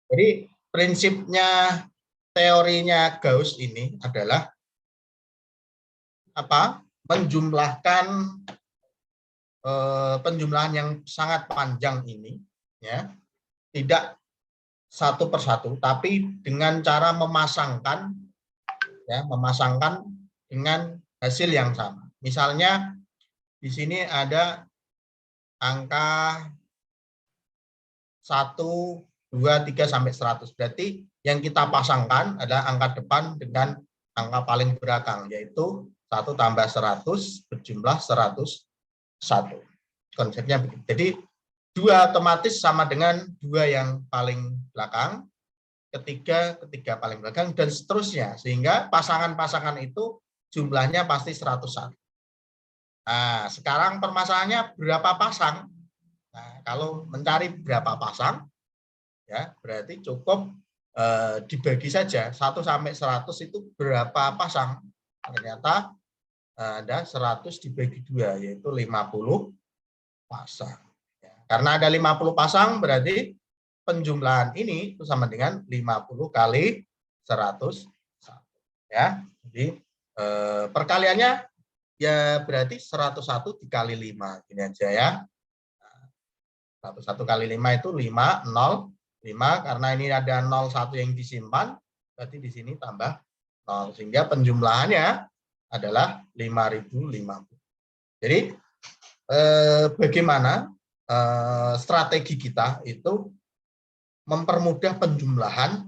Jadi prinsipnya teorinya Gauss ini adalah apa? Menjumlahkan penjumlahan yang sangat panjang ini, ya, tidak satu persatu, tapi dengan cara memasangkan, ya, memasangkan dengan hasil yang sama. Misalnya di sini ada angka 1, 2, 3 sampai 100. Berarti yang kita pasangkan adalah angka depan dengan angka paling belakang, yaitu 1 tambah 100 berjumlah 101. Konsepnya begitu. Jadi 2 otomatis sama dengan 2 yang paling belakang, ketiga paling belakang, dan seterusnya. Sehingga pasangan-pasangan itu jumlahnya pasti 101. Nah, sekarang permasalahannya berapa pasang? Nah, kalau mencari berapa pasang, ya berarti cukup dibagi saja 1 sampai 100 itu berapa pasang. Ternyata ada 100 dibagi 2, yaitu 50 pasang. Ya, karena ada 50 pasang berarti penjumlahan ini itu sama dengan 50 kali 100. Ya, jadi perkaliannya ya berarti 101 dikali 5. Gini aja ya. 101 kali 5 itu 5, 0, 5, karena ini ada 01 yang disimpan, berarti di sini tambah 0, sehingga penjumlahannya adalah 5050. Jadi bagaimana strategi kita itu mempermudah penjumlahan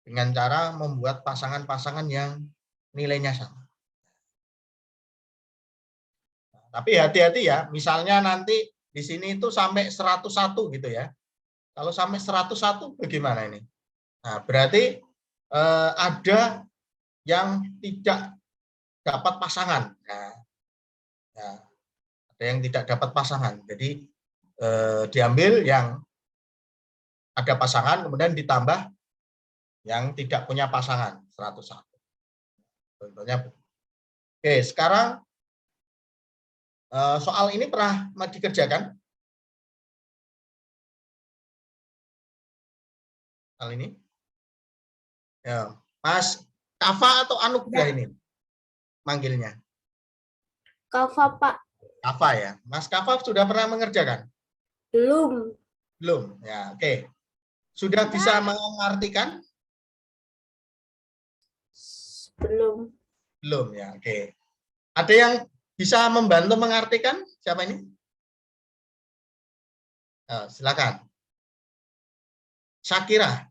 dengan cara membuat pasangan-pasangan yang nilainya sama. Tapi hati-hati ya, misalnya nanti di sini itu sampai 101 gitu ya. Kalau sampai 101 bagaimana ini? Nah, berarti ada yang tidak dapat pasangan. Nah, ada yang tidak dapat pasangan. Jadi diambil yang ada pasangan, kemudian ditambah yang tidak punya pasangan, 101. Contohnya. Oke, sekarang soal ini pernah dikerjakan? Soal ini? Ya, Mas Kafa atau Anugrah ini manggilnya? Kafa, Pak. Kafa ya. Mas Kafa sudah pernah mengerjakan? Belum. Belum. Ya, oke. Sudah bisa mengartikan? Belum. Belum ya, oke. Ada yang bisa membantu mengartikan? Siapa ini? Silakan. Syakira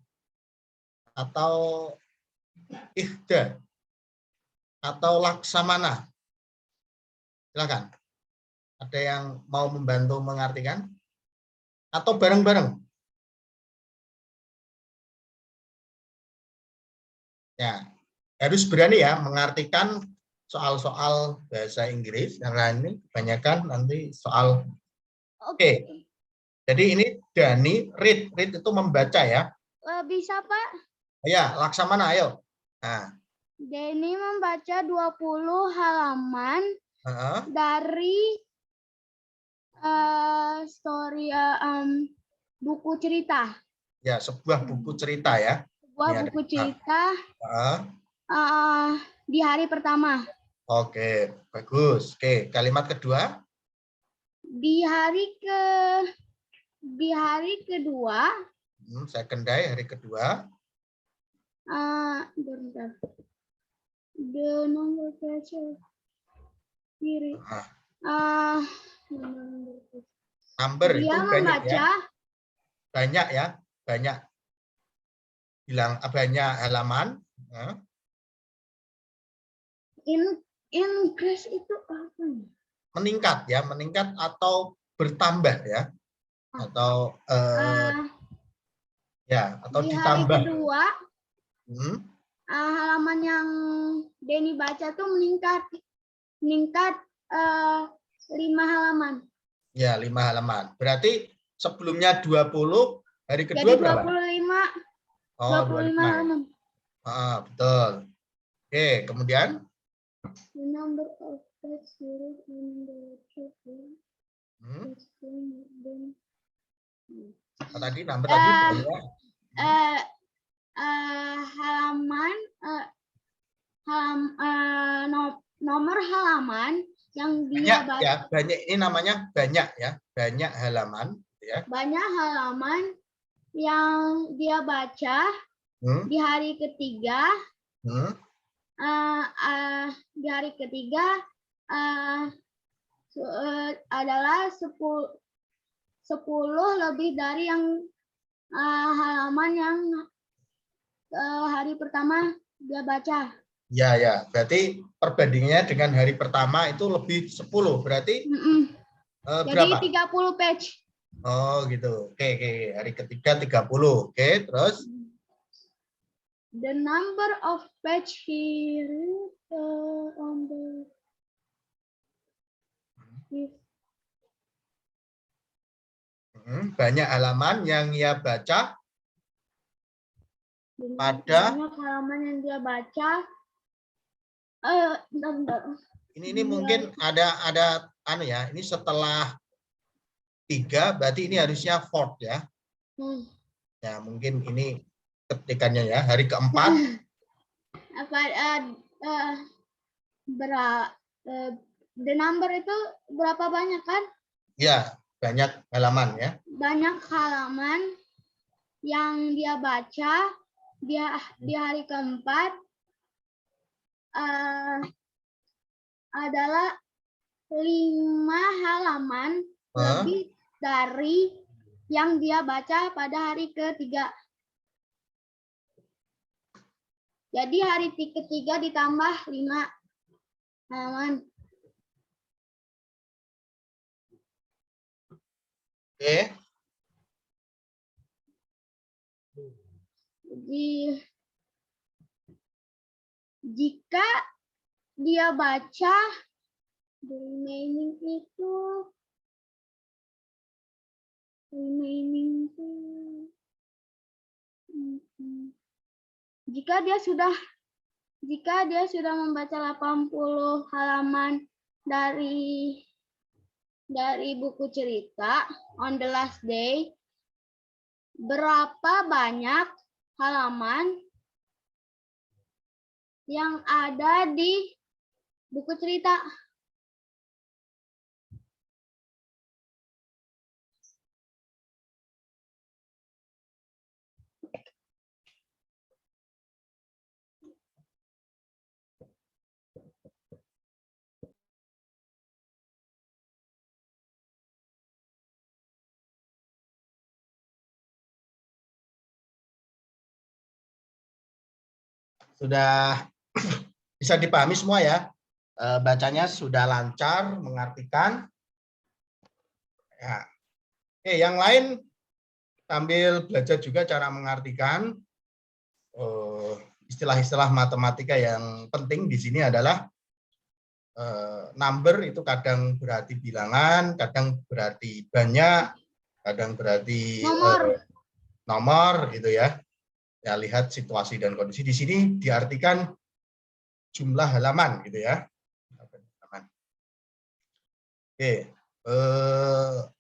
atau Ihda atau Laksamana. Silakan. Ada yang mau membantu mengartikan? Atau bareng-bareng? Ya, harus berani ya mengartikan soal-soal bahasa Inggris, karena ini kebanyakan nanti soal. Oke. Jadi ini Dani, read itu membaca ya. Bisa, Pak? Ya, Laksamana, ayo. Nah. Dani membaca 20 halaman dari buku cerita. Ya, sebuah buku cerita ya. Sebuah buku cerita di hari pertama. Oke, bagus. Oke, kalimat kedua. Di hari kedua. Second day, hari kedua. Bentar. The number pressure. Kiri. Number dia itu banyak membaca, ya. Banyak ya, banyak. Bilang banyak halaman. Increase itu apa? Meningkat ya, meningkat atau bertambah ya. Atau ya, atau di ditambah. Hari kedua, halaman yang Denny baca tuh meningkat 5 halaman. Ya, 5 halaman. Berarti sebelumnya 20, hari kedua jadi berapa? 25. Oh, 25 halaman. Betul. Oke, kemudian? The number of series in the children. Tadi number tadi banyak. halaman nomor halaman yang dia Banyak baca. ya, banyak ini namanya banyak ya, banyak halaman ya. Banyak halaman yang dia baca di hari ketiga. Di hari ketiga adalah 10 lebih dari yang halaman yang hari pertama dia baca. Ya, ya. Berarti perbandingannya dengan hari pertama itu lebih 10. Berarti berapa? Jadi 30 page. Oh, gitu. Oke, oke. Hari ketiga 30. Oke, terus? The number of page here on the banyak halaman yang ia baca pada banyak halaman yang dia baca. Ini mungkin ada anu ya, ini setelah 3 berarti ini harusnya fourth ya. Ya, mungkin ini ketikannya ya, hari keempat. The number itu berapa banyak kan? Ya, banyak halaman ya. Banyak halaman yang dia baca di hari keempat adalah 5 halaman lebih dari yang dia baca pada hari ketiga. Jadi hari ketiga ditambah 5 halaman. Oke. Jadi jika dia baca the remaining itu jika dia sudah membaca 80 halaman dari buku cerita on the last day, berapa banyak halaman yang ada di buku cerita? Sudah bisa dipahami semua ya. Bacanya sudah lancar, mengartikan. Ya. Oke, yang lain sambil belajar juga cara mengartikan istilah-istilah matematika yang penting di sini adalah number itu kadang berarti bilangan, kadang berarti banyak, kadang berarti nomor gitu ya. Ya, lihat situasi dan kondisi. Di sini diartikan jumlah halaman gitu ya. Oke,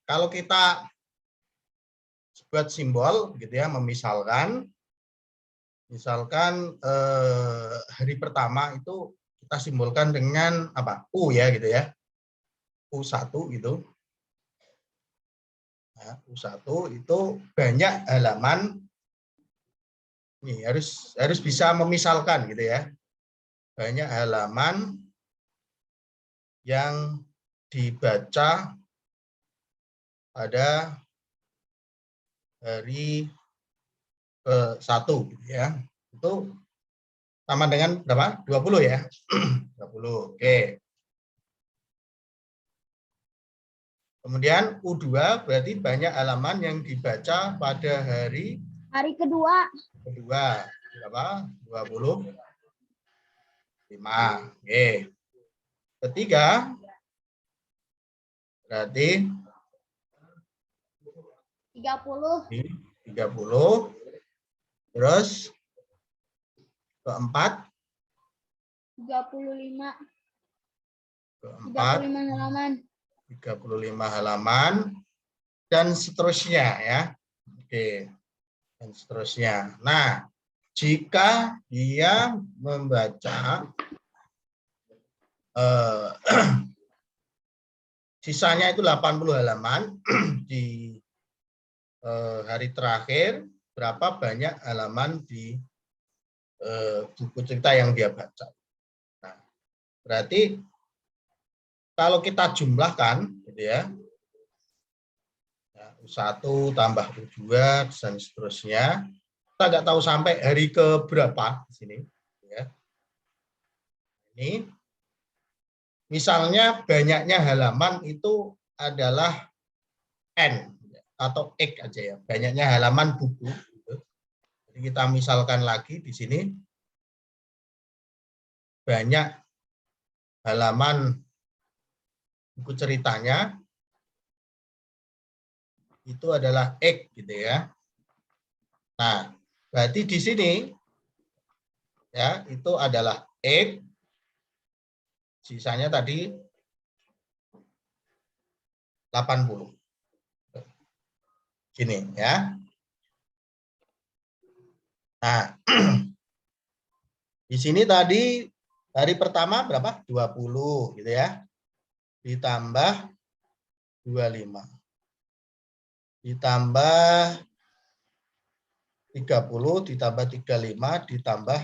kalau kita buat simbol gitu ya, misalkan hari pertama itu kita simbolkan dengan apa? U ya gitu ya. U1 gitu. Nah, U1 itu banyak halaman. Nih, harus bisa memisalkan gitu ya. Banyak halaman yang dibaca pada hari ke-1 gitu ya. Itu sama dengan berapa? 20 ya. 20. Oke. Kemudian U2 berarti banyak halaman yang dibaca pada hari kedua. Berapa? 25. Oke. Ketiga berarti 30. Terus keempat 35 halaman. 35 halaman dan seterusnya ya. Oke. dan seterusnya. Nah, jika dia membaca sisanya itu 80 halaman di hari terakhir, berapa banyak halaman di buku cerita yang dia baca. Nah, berarti kalau kita jumlahkan, gitu ya, 1 tambah U2 dan seterusnya, kita nggak tahu sampai hari ke berapa di sini. Ya. Ini, misalnya banyaknya halaman itu adalah N atau X aja ya, banyaknya halaman buku. Gitu. Jadi kita misalkan lagi di sini banyak halaman buku ceritanya itu adalah X gitu ya. Nah, berarti di sini ya itu adalah X, sisanya tadi 80. Gini ya. Nah, di sini tadi hari pertama berapa? 20 gitu ya. Ditambah 25. Ditambah 30, ditambah 35, ditambah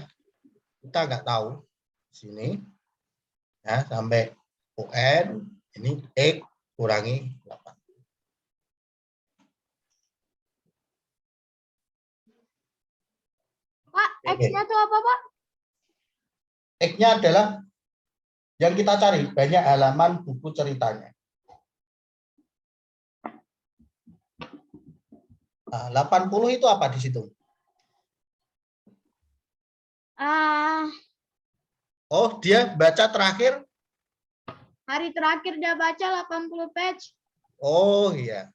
kita nggak tahu di sini ya sampai UN ini X kurangi 8. Pak, X-nya itu apa, Pak? X-nya adalah yang kita cari banyak halaman buku ceritanya. Nah, 80 itu apa di situ? Oh, dia baca terakhir. Hari terakhir dia baca 80 page. Oh iya,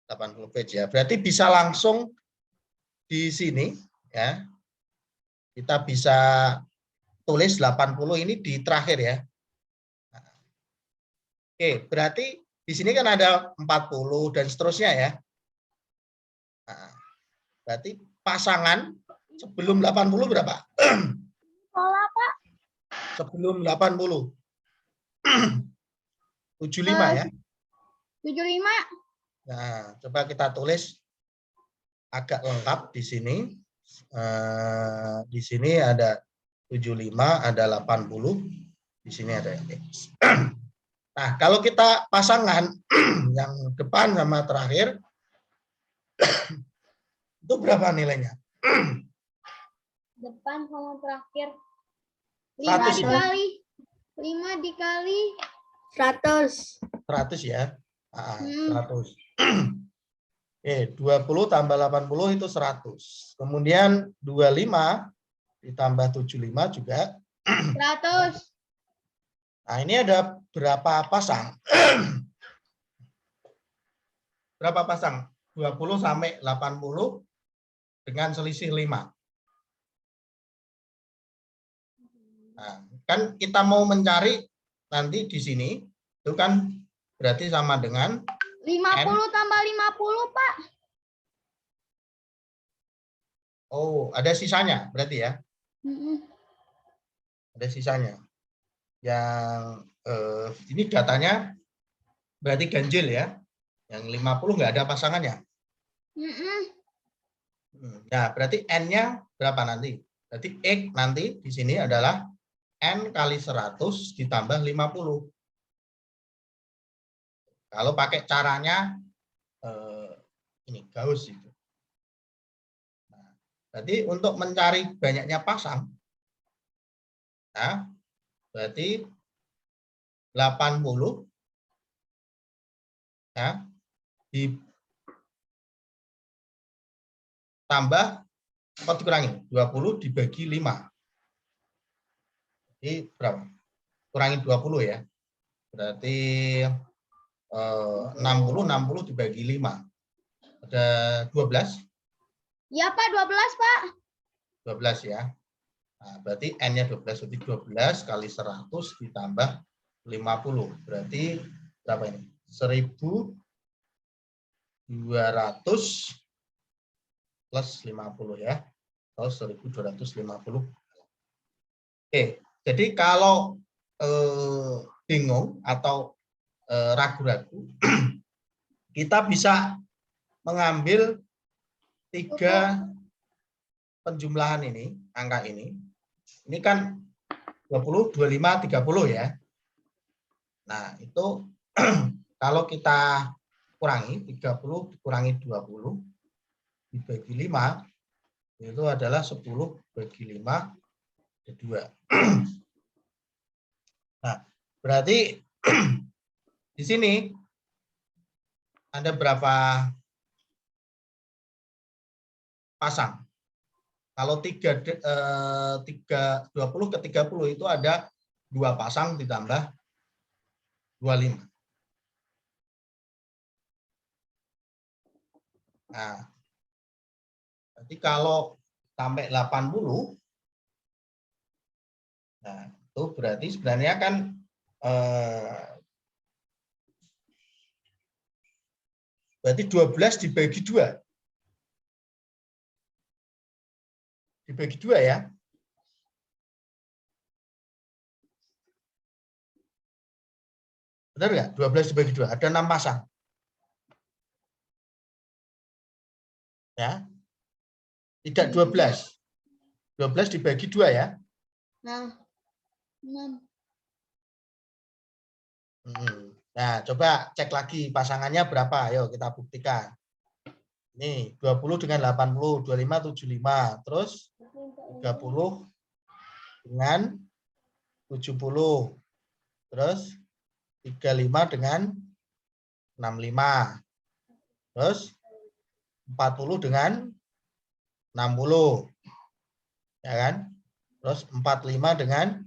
80 page ya. Berarti bisa langsung di sini ya. Kita bisa tulis 80 ini di terakhir ya. Oke, berarti di sini kan ada 40 dan seterusnya ya. Nah, berarti pasangan sebelum 80 berapa? Pola, Pak. Sebelum 80. 75 ya. 75. Nah, coba kita tulis agak lengkap di sini. Di sini ada 75, ada 80, di sini ada X. Nah, kalau kita pasangan yang depan sama terakhir, itu berapa nilainya? Depan sama terakhir. 100 dikali 5 dikali 100. 100 ya. 100. Oke, 20 tambah 80 itu 100. Kemudian 25 ditambah 75 juga 100. Nah, ini ada berapa pasang? Berapa pasang? 20 sampai 80 dengan selisih 5. Nah, kan kita mau mencari nanti di sini, itu kan berarti sama dengan 50 tambah 50, Pak. Oh, ada sisanya berarti ya? Ada sisanya. Yang ini datanya berarti ganjil ya. Yang 50 nggak ada pasangannya. Nah, berarti N-nya berapa nanti? Berarti X nanti di sini adalah N kali 100 ditambah 50. Kalau pakai caranya ini Gauss itu. Nah, berarti untuk mencari banyaknya pasang, nah, berarti 80 ya, ditambah apa dikurangi? 20 dibagi 5. Jadi berapa? Kurangi 20 ya. Berarti 60 dibagi 5. Ada 12? Ya, Pak, 12, Pak. 12 ya. Nah, berarti N-nya 12. Berarti 12 kali 100 ditambah 50. Berarti berapa ini? 1200 plus 50 ya. Atau 1250. Oke, jadi kalau bingung atau ragu-ragu, kita bisa mengambil 3 penjumlahan ini, angka ini. Ini kan 20, 25, 30 ya. Nah, itu kalau kita kurangi 30 dikurangi 20 dibagi 5 itu adalah 10 bagi 5 ke 2. Nah, berarti di sini ada berapa pasang? Kalau 20 ke 30 itu ada 2 pasang ditambah 25. Nah, berarti kalau sampai 80, nah itu berarti sebenarnya kan berarti 12 dibagi 2. Dibagi 2 ya. Benar nggak? 12 dibagi 2. Ada 6 pasang. Ya. Tidak 12. 12 dibagi 2 ya. Nah, 6. Nah, coba cek lagi pasangannya berapa. Ayo kita buktikan. Ini 20 dengan 80, 25, 75. Terus 30 dengan 70. Terus 35 dengan 65. Terus 40 dengan 60. Ya kan? Terus 45 dengan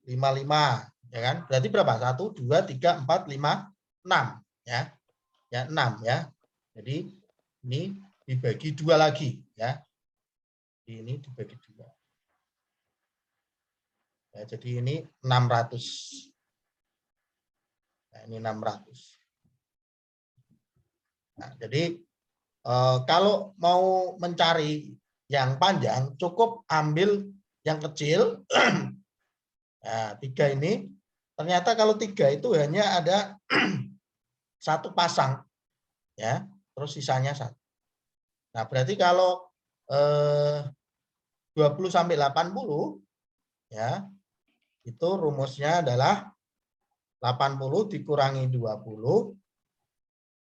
55. Ya kan? Berarti berapa? 1, 2, 3, 4, 5, 6. Ya. Ya, 6 ya. Jadi ini dibagi 2 lagi ya. Ini dibagi 2. Ya, jadi ini 600. Nah, ini 600. Nah, jadi kalau mau mencari yang panjang cukup ambil yang kecil. Nah, 3 ini ternyata kalau 3 itu hanya ada 1 pasang ya, terus sisanya 1. Nah, berarti kalau 20 sampai 80 ya, itu rumusnya adalah 80 dikurangi 20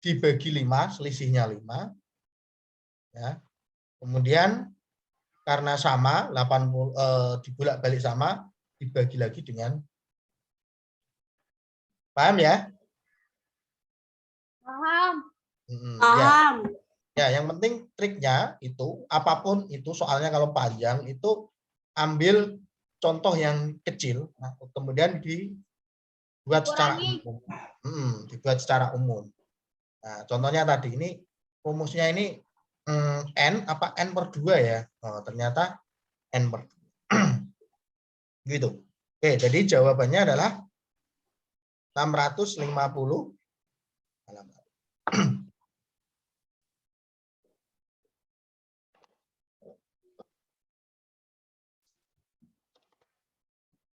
dibagi 5, selisihnya 5 ya. Kemudian karena sama 80 dibolak-balik sama dibagi lagi dengan, paham ya? Paham. Ya. Ya, yang penting triknya itu apapun itu soalnya kalau panjang itu ambil contoh yang kecil, nah, kemudian dibuat secara umum. Dibuat secara umum. Nah, contohnya tadi ini rumusnya ini n apa n per 2 ya. Oh, ternyata n per 2. Gitu. Oke, jadi jawabannya adalah 650 halaman.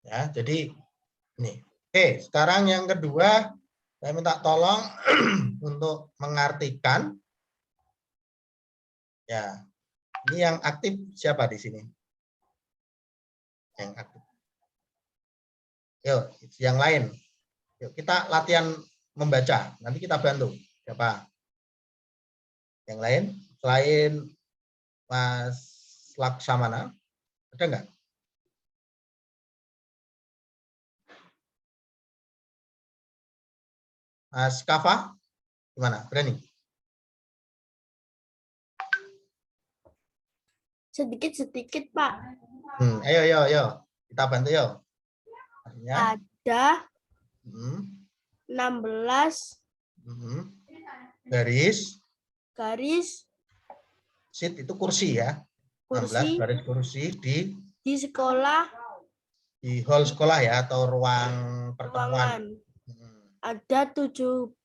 Ya, jadi ini. Oke, sekarang yang kedua saya minta tolong untuk mengartikan. Ya, ini yang aktif siapa di sini? Yang aktif. Yuk, yang lain. Yuk, kita latihan membaca. Nanti kita bantu. Siapa? Yang lain? Selain Mas Laksamana, ada enggak? Mas Kafa, gimana? Berani? Sedikit-sedikit, Pak. Ayo. Kita bantu yuk. Artinya, Ada 16 garis sheet itu kursi ya. 16 garis kursi di sekolah, di hall sekolah ya atau ruang pertemuan. Ada 75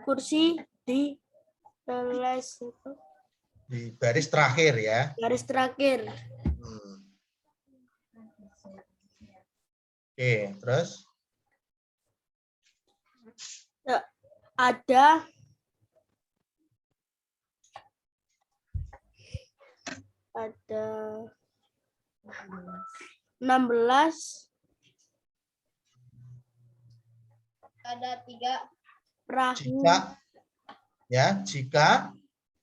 kursi di Di baris terakhir ya. garis terakhir. Oke, terus Ada 16 Ada 3. perahu jika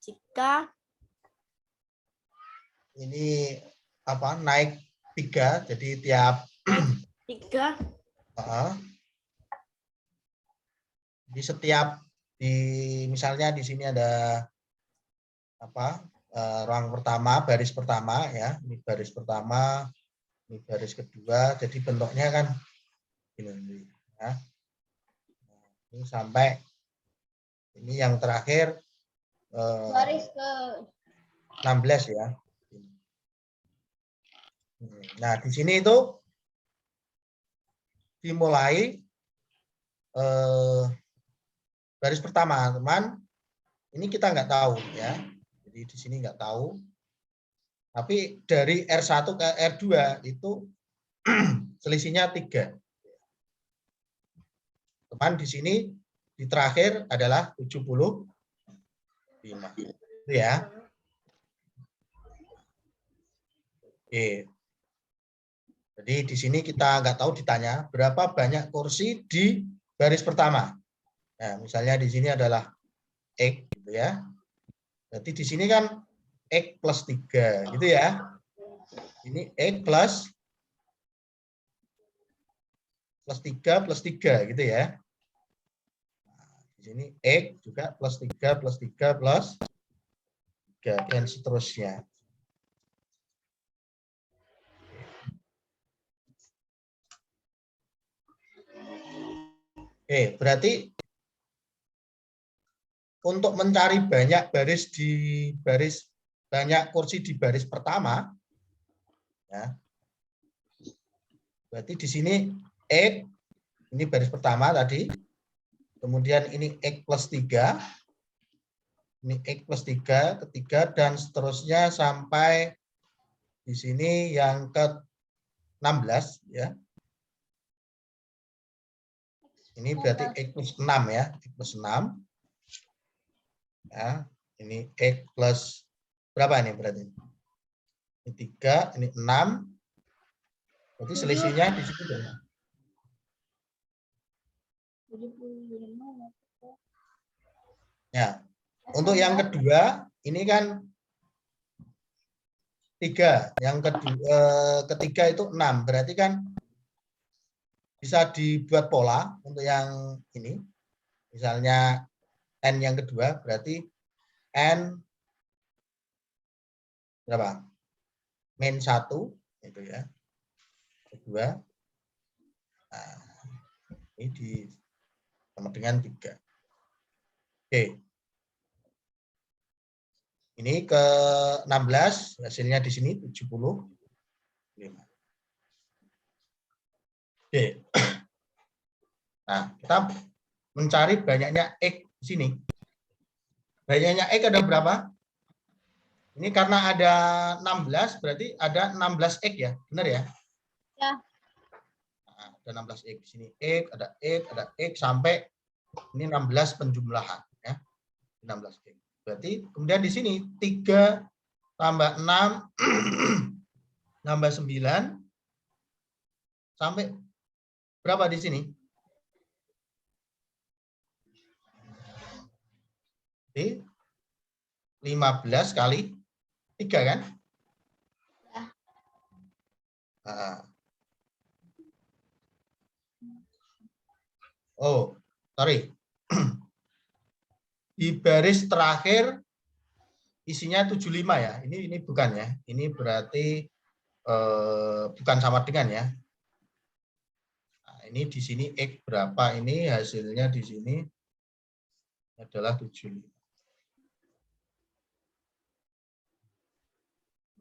jika ini apa naik 3, jadi tiap 3 di setiap misalnya di sini ada apa ruang pertama, baris pertama ya, ini baris pertama, ini baris kedua, jadi bentuknya kan ini ya. Ini sampai ini yang terakhir Baris ke 16 ya. Nah, di sini itu dimulai baris pertama, teman. Ini kita nggak tahu ya. Jadi di sini nggak tahu. Tapi dari R1 ke R2 itu selisihnya 3. Teman di sini di terakhir adalah 75. Itu ya. Oke. Jadi di sini kita nggak tahu ditanya berapa banyak kursi di baris pertama. Nah, misalnya di sini adalah X gitu ya. Berarti di sini kan X plus 3 gitu ya. Ini X plus 3 plus 3 gitu ya. Nah, di sini X juga plus 3 plus 3 plus 3 dan seterusnya. Oke, berarti untuk mencari banyak banyak kursi di baris pertama, ya, berarti di sini X, ini baris pertama tadi, kemudian ini X plus 3, ini X plus 3, ketiga, dan seterusnya sampai di sini yang ke-16, ya. Ini berarti X plus 6 ya, X plus 6. Ya, ini X plus berapa ini berarti? Ini 3, ini 6. Berarti selisihnya di situ berapa? 75. Ya. Untuk yang kedua, ini kan 3. Yang ketiga itu 6. Berarti kan bisa dibuat pola untuk yang ini. Misalnya N yang kedua, berarti N berapa? Min 1, itu ya. Kedua. Nah, ini sama dengan 3. Oke. Ini ke-16, hasilnya di sini 75. Oke. Nah, kita mencari banyaknya X di sini. Banyaknya X ada berapa? Ini karena ada 16, berarti ada 16 X ya, benar ya? Ya. Nah, ada 16 X di sini, X, ada X sampai ini 16 penjumlahan ya. 16 X. Berarti kemudian di sini 3 tambah 6 tambah 9 sampai berapa di sini? Oke. 15 kali 3 kan? Ya. Nah. Oh, sorry. Di baris terakhir isinya 75 ya. Ini bukan ya. Ini berarti bukan sama dengan ya. Nah, ini di sini X berapa? Ini hasilnya di sini adalah 75.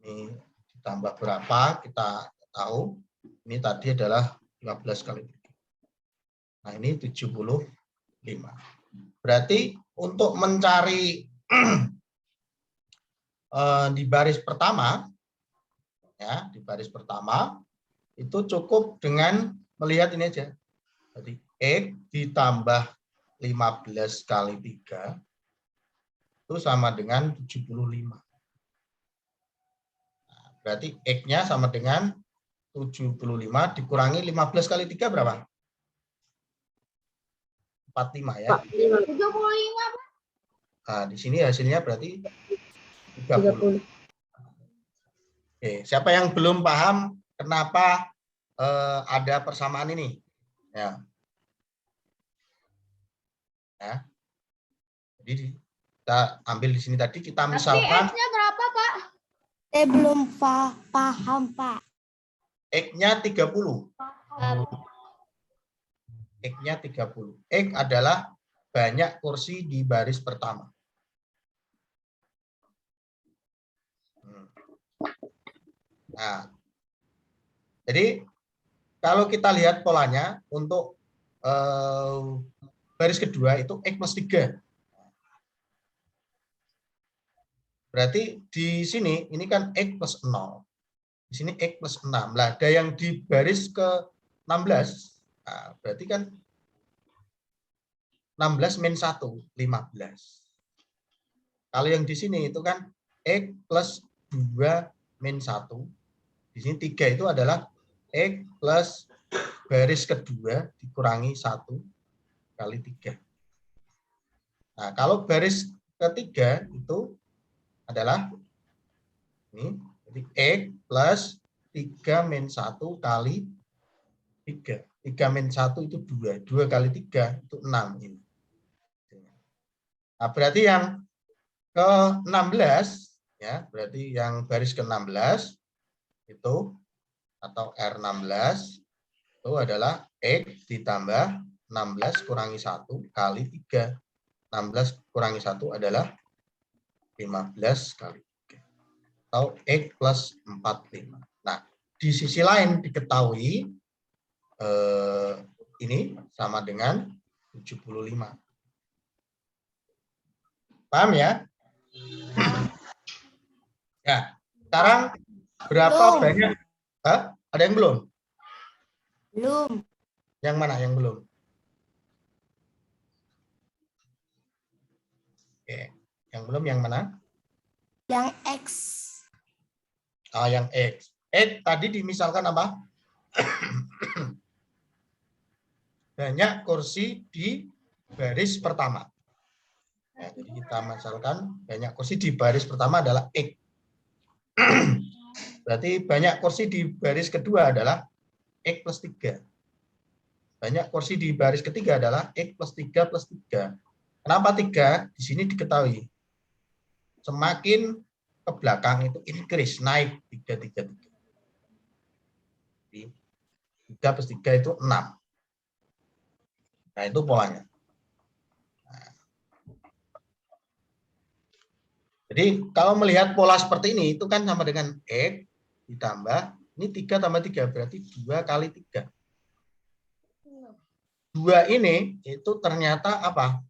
Ini ditambah berapa? Kita tahu. Ini tadi adalah 15 kali 3. Nah, ini 75. Berarti untuk mencari di baris pertama, ya, di baris pertama itu cukup dengan melihat ini aja. Jadi X ditambah 15 kali 3 itu sama dengan 75. Nah, berarti X-nya sama dengan 75 dikurangi 15 kali 3 berapa? 45 ya. 75. Nah, di sini hasilnya berarti 30. Oke, siapa yang belum paham kenapa ada persamaan ini? Ya. Ya. Jadi kita ambil di sini tadi kita misalkan X-nya berapa, Pak? Saya belum paham, Pak. X-nya 30. X-nya 30. X adalah banyak kursi di baris pertama. Nah, jadi kalau kita lihat polanya untuk baris kedua itu X plus 3. Berarti di sini ini kan X plus 0. Di sini X plus 6. Lah, ada yang di baris ke-16. Nah, berarti kan 16 min 1, 15. Kalau yang di sini itu kan X plus 2 min 1. Di sini 3 itu adalah X plus baris kedua dikurangi 1 kali 3. Nah, kalau baris ketiga itu adalah ini, jadi X plus 3 min 1 kali 3. 3 min 1 itu 2. 2 kali 3 itu 6 ini. Nah, berarti yang ke-16 ya, berarti yang baris ke-16 itu atau R16 itu adalah X ditambah 16 kurangi 1 kali 3. 16 kurangi 1 adalah 15 kali 3. Atau X plus 45. Nah, di sisi lain diketahui ini sama dengan 75. Paham ya? Ya, sekarang berapa Belum. banyak? Hah? Ada yang belum? Belum. Yang mana yang belum? Oke. Yang belum yang mana? Yang X. Yang X. X tadi dimisalkan apa? Banyak kursi di baris pertama. Ya, jadi kita misalkan banyak kursi di baris pertama adalah X. Berarti banyak kursi di baris kedua adalah X plus 3. Banyak kursi di baris ketiga adalah X plus 3 plus 3. Kenapa 3? Di sini diketahui. Semakin ke belakang itu increase, naik 3, 3, 3. Jadi 3 plus 3 itu 6. Nah, itu polanya. Nah. Jadi kalau melihat pola seperti ini, itu kan sama dengan X ditambah, ini 3 tambah 3, berarti 2 kali 3. 2 ini itu ternyata apa?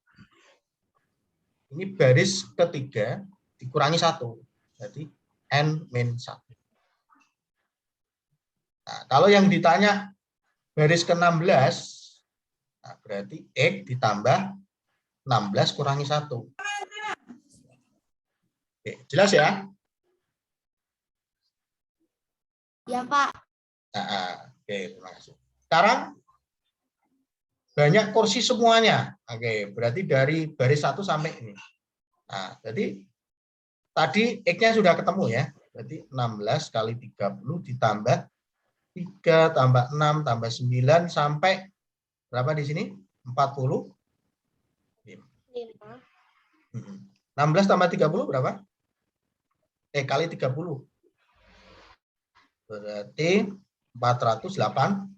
Ini baris ketiga dikurangi 1. Berarti N-1. Nah, kalau yang ditanya baris ke-16, nah berarti X ditambah 16 kurangi 1. Oke, jelas ya? Ya, Pak. Nah, oke, terima kasih. Sekarang banyak kursi semuanya. Oke, berarti dari baris 1 sampai ini. Nah, jadi tadi X-nya sudah ketemu ya. Berarti 16 kali 30 ditambah 3 tambah 6 tambah 9 sampai berapa di sini? 40. 16 tambah 30 berapa? Kali 30. Berarti 408.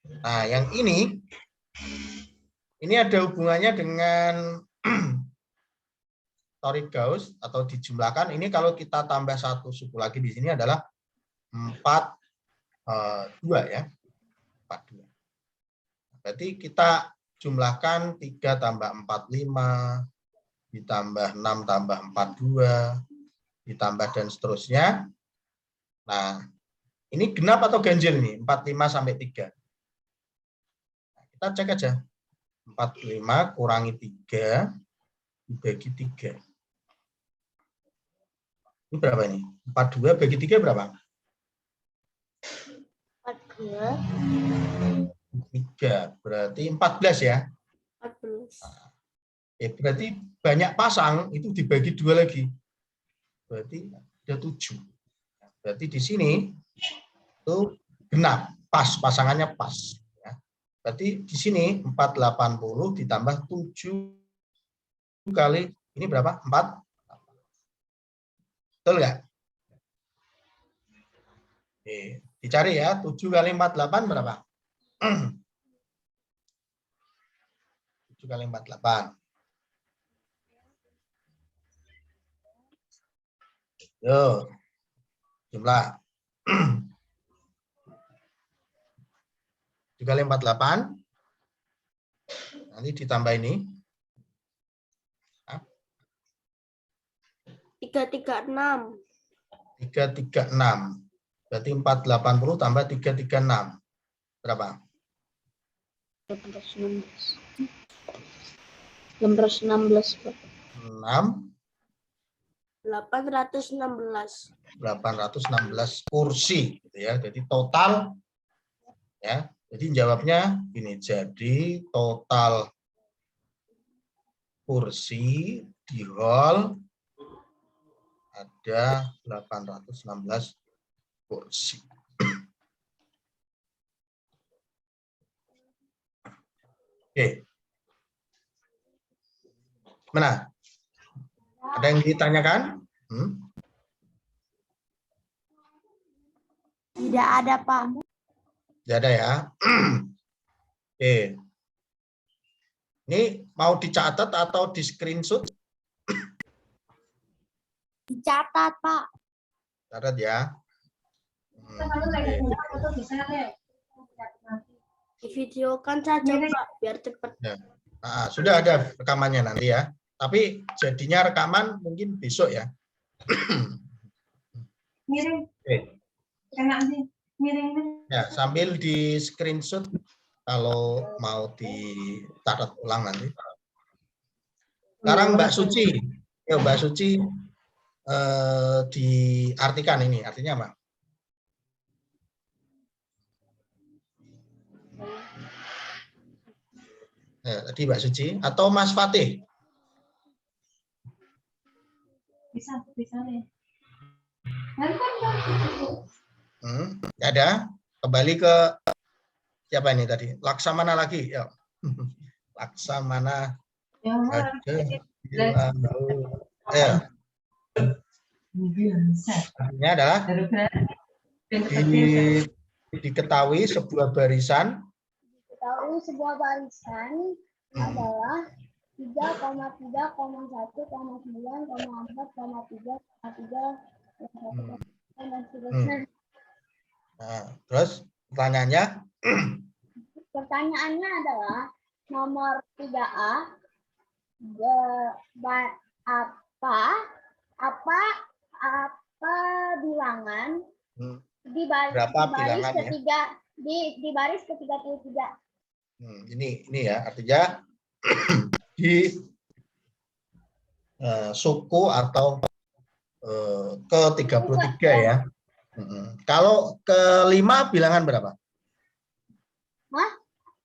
Nah, yang ini ada hubungannya dengan Tori Gauss atau dijumlahkan. Ini kalau kita tambah satu suku lagi di sini adalah 42 ya. 42. Berarti kita jumlahkan 3 tambah 45, ditambah 6 tambah 42, ditambah dan seterusnya. Nah, ini genap atau ganjil nih? 45 sampai 3. Nah, kita cek aja. 45 kurangi 3 dibagi 3. Ini berapa ini? 42 bagi 3 berapa? 42. 3, berarti 14 ya. 14. Berarti banyak pasang itu dibagi 2 lagi. Berarti ada 7. Berarti di sini itu genap, pas, pasangannya pas. Ya. Berarti di sini 480 ditambah 7 kali, ini berapa? 4. Betul nggak? Oke, dicari ya, 7 kali 48 berapa? 7 kali 48. Yo, jumlah. 7 kali 48. Nanti ditambah ini. 336. 336. Berarti 480 tambah 336. Berapa? 616. 6. 816. 816 kursi gitu ya. Jadi total ya. Jadi jawabnya ini. Jadi total kursi di hall ada 816 kursi. Oke. Mana? Ada yang ditanyakan? Tidak ada, Pak. Tidak ada ya. Oke. Ini mau dicatat atau di screenshot? Dicatat, Pak. Catat ya. Divideokan saja, Pak, biar cepat. Ya. Nah, sudah ada rekamannya nanti ya. Tapi jadinya rekaman mungkin besok ya. Miring. Oke. Enak sih. Miring. Ya, sambil di screenshot kalau mau dicatat ulang nanti. Sekarang Mbak Suci. Ya, Mbak Suci diartikan ini. Artinya apa? Ya, tadi Mbak Suci atau Mas Fatih? Bisa nih. Nggak ada. Kembali ke siapa ini tadi? Laksamana lagi. Ya. Laksamana. Ya. Ini adalah diketahui sebuah barisan. Diketahui sebuah barisan adalah 3,3,1,9,4,3,3 dan seterusnya. Nah, terus pertanyaannya? Pertanyaannya adalah nomor 3A apa bilangan di baris ketiga di baris ke-33. Ini ya, artinya di suku atau ke-33 ya. Kalau ke-5 bilangan berapa? Hah?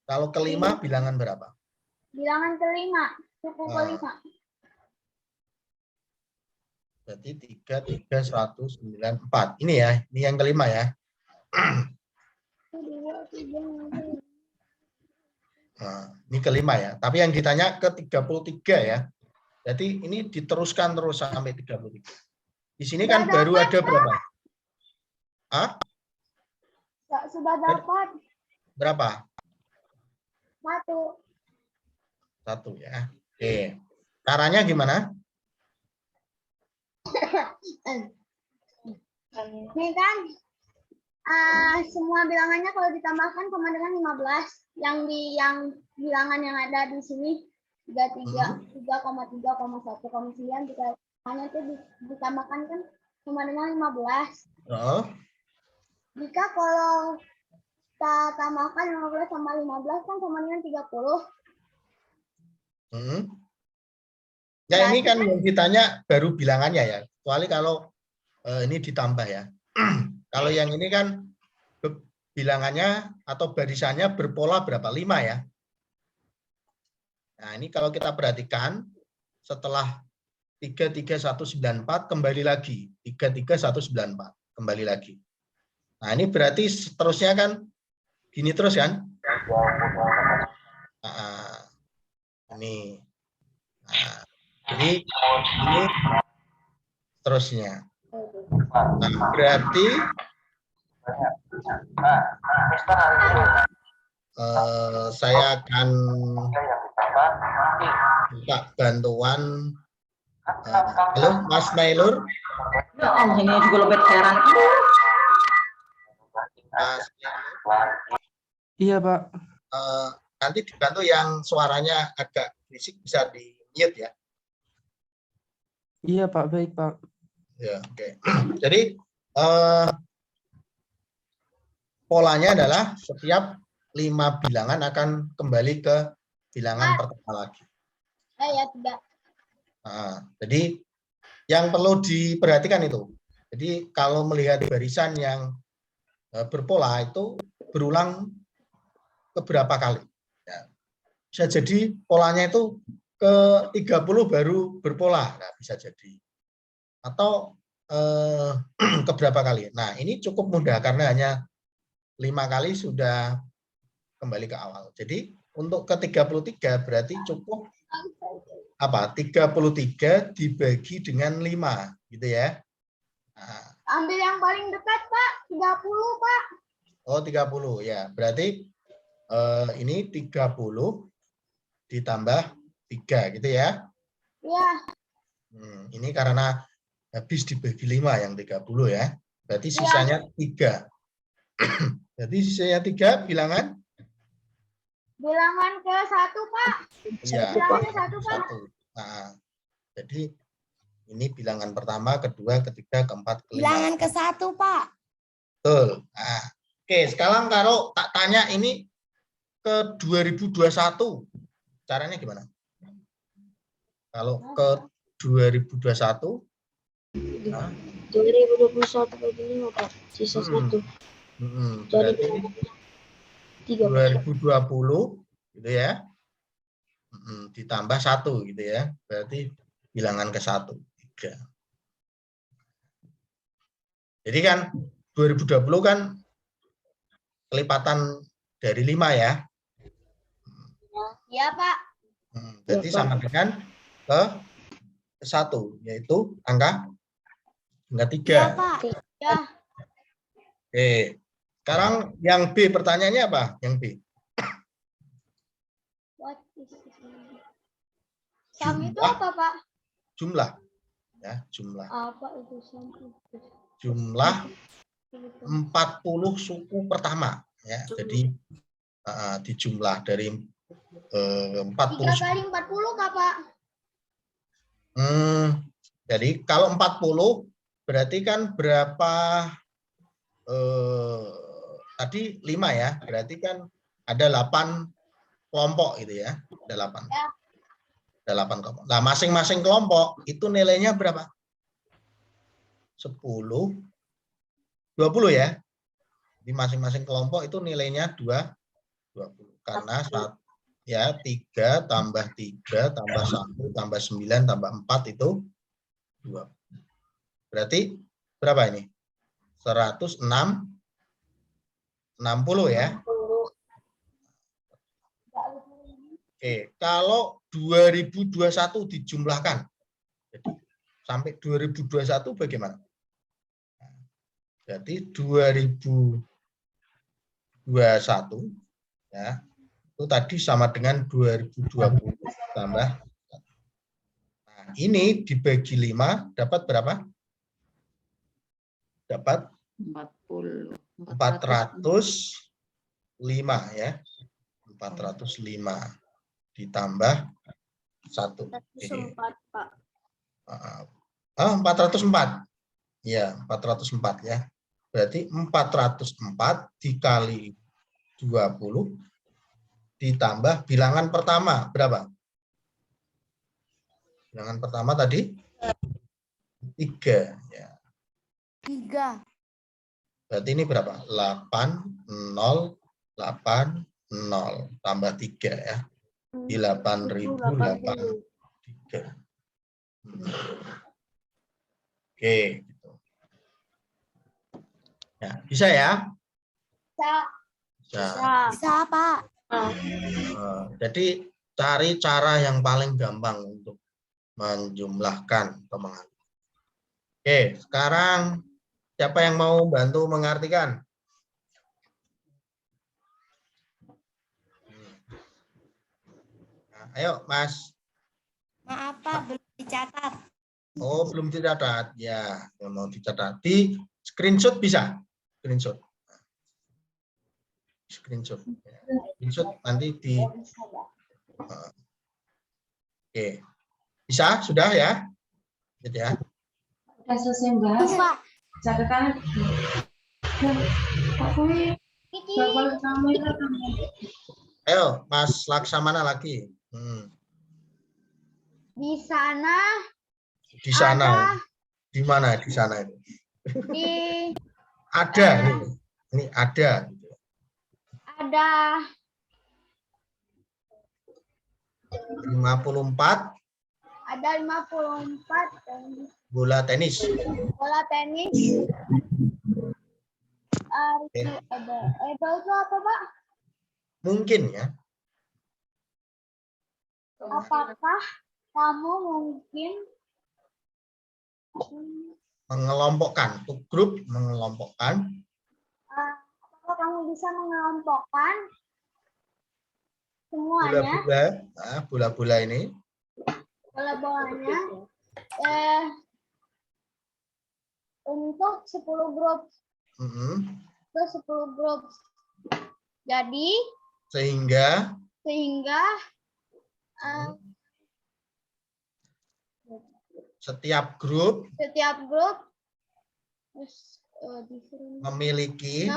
Kalau ke-5 bilangan berapa? Bilangan ke-5, suku ke-5. Berarti 3, 3, 100, 9, 4. Ini ya, ini yang ke-5 ya. Nah, ini ke-5 ya. Tapi yang ditanya ke-33 ya. Jadi ini diteruskan terus sampai 33. Di sini kan baru ada berapa? Hah? Sudah dapat. Berapa? 1 ya. Oke. Caranya gimana? Ini kan semua bilangannya kalau ditambahkan sama dengan 15. bilangan yang ada di sini 3,3,1,9 jika hanya itu ditambahkan kan sama dengan 15. Oh, Jika kalau kita tambahkan 15 sama 15 kan sama dengan 30. hmm. Ya ini kan yang ditanya baru bilangannya ya, kecuali kalau ini ditambah ya. Kalau yang ini kan bilangannya atau barisannya berpola berapa? 5 ya. Nah ini kalau kita perhatikan setelah 33194 kembali lagi 33194 kembali lagi. Nah ini berarti seterusnya kan gini terus kan? Nah, ini. Nah, jadi ini terusnya. Nah, berarti saya akan minta bantuan. Halo, Mas Nailur. Anjingnya juga lebih heran. Mas Nailur. Iya, Pak. Nanti dibantu yang suaranya agak berisik bisa di-mute ya. Iya, Pak. Baik, Pak. Ya, oke. Jadi polanya adalah setiap 5 bilangan akan kembali ke bilangan pertama lagi. Ya tidak. Nah, jadi yang perlu diperhatikan itu. Jadi kalau melihat barisan yang berpola itu berulang beberapa kali. Ya. Bisa jadi polanya itu ke 30 baru berpola. Nah, bisa jadi. Atau ke berapa kali. Nah, ini cukup mudah karena hanya 5 kali sudah kembali ke awal. Jadi untuk ke 33 berarti cukup apa? 33 dibagi dengan 5 gitu ya. Nah, Ambil yang paling dekat, Pak. 30, Pak. oh 30 ya. Berarti ini 30 ditambah 3 gitu ya. Ya. Ini karena habis dibagi 5 yang 30 ya. Berarti sisanya 3. Jadi sisanya 3 bilangan? Bilangan ke 1, Pak. Iya. Bilangannya 1, Pak. 1. Nah, jadi ini bilangan pertama, kedua, ketiga, keempat, kelima. Bilangan ke 1, Pak. Betul. Nah, oke, sekarang kalau tak tanya ini ke 2021, caranya gimana? Kalau ke 2021, 2021 bagi 5, Pak. Sisa 1. berarti 2020 gitu ya. Ditambah 1 gitu ya. Berarti bilangan ke 1, 3. Jadi kan 2020 kan kelipatan dari 5 ya. Iya, Pak. Jadi sama dengan ke 1, yaitu angka 3. Iya, Pak. Ya. Oke. Sekarang yang B, pertanyaannya apa? Yang B. What is this? Sum itu apa, Pak? Jumlah. Ya, jumlah. Apa itu sum? Jumlah 40 suku pertama ya. Jadi dijumlah dari 40 3 kali 40 Kak, Pak? Jadi kalau 40 berarti kan berapa tadi 5 ya. Berarti kan ada 8 kelompok gitu ya. Ada 8. Ya. Ada 8 kelompok. Nah, masing-masing kelompok itu nilainya berapa? 10, 20 ya. Di masing-masing kelompok itu nilainya 20. Karena 3 tambah 3 tambah 1 tambah 9 tambah 4 itu 20. Berarti berapa ini? 160 ya. Oke, kalau 2021 dijumlahkan, jadi sampai 2021 bagaimana? Jadi 2021 ya, itu tadi sama dengan 2020 tambah. Nah, ini dibagi 5 dapat berapa? Dapat 405 ya. 405 ditambah 1. 104, Pak. 404. Ya, 404 ya. Berarti 404 dikali 20 ditambah bilangan pertama berapa? Bilangan pertama tadi 3 ya. 3. Berarti ini berapa? 8080 tambah 3 ya. Di 8083. Oke, gitu. Ya, bisa ya? Bisa. Bisa. Bisa, Pak. Jadi cari cara yang paling gampang untuk menjumlahkan atau mengartikan. Oke, sekarang siapa yang mau bantu mengartikan? Nah, ayo, Mas. Maaf, Pak, belum dicatat. Oh, belum dicatat. Ya, yang mau dicatat. Di screenshot bisa? Screenshot. Screenshot. Ya. Screenshot nanti di... Oke. Bisa? Sudah ya? Gitu ya. Udah selesai bahas. Pak. Catatan. Pak Kuli, Kiki. balik kamera kamu. Ayo, Mas Laksamana lagi. Di sana Di sana. ada Di mana di sana itu? di Ada ini. Ini ada. ada 54 ada 54 dan bola tenis. bola tenis. Ada itu apa, Pak? Mungkin ya. Apakah kamu mungkin Mengelompokkan. Untuk grup mengelompokkan. apakah kamu bisa mengelompokkan semuanya Bola-bola. Nah, bola-bola ini. bola-bolanya untuk 10 grup. Ke 10 grup. Jadi Sehingga setiap grup memiliki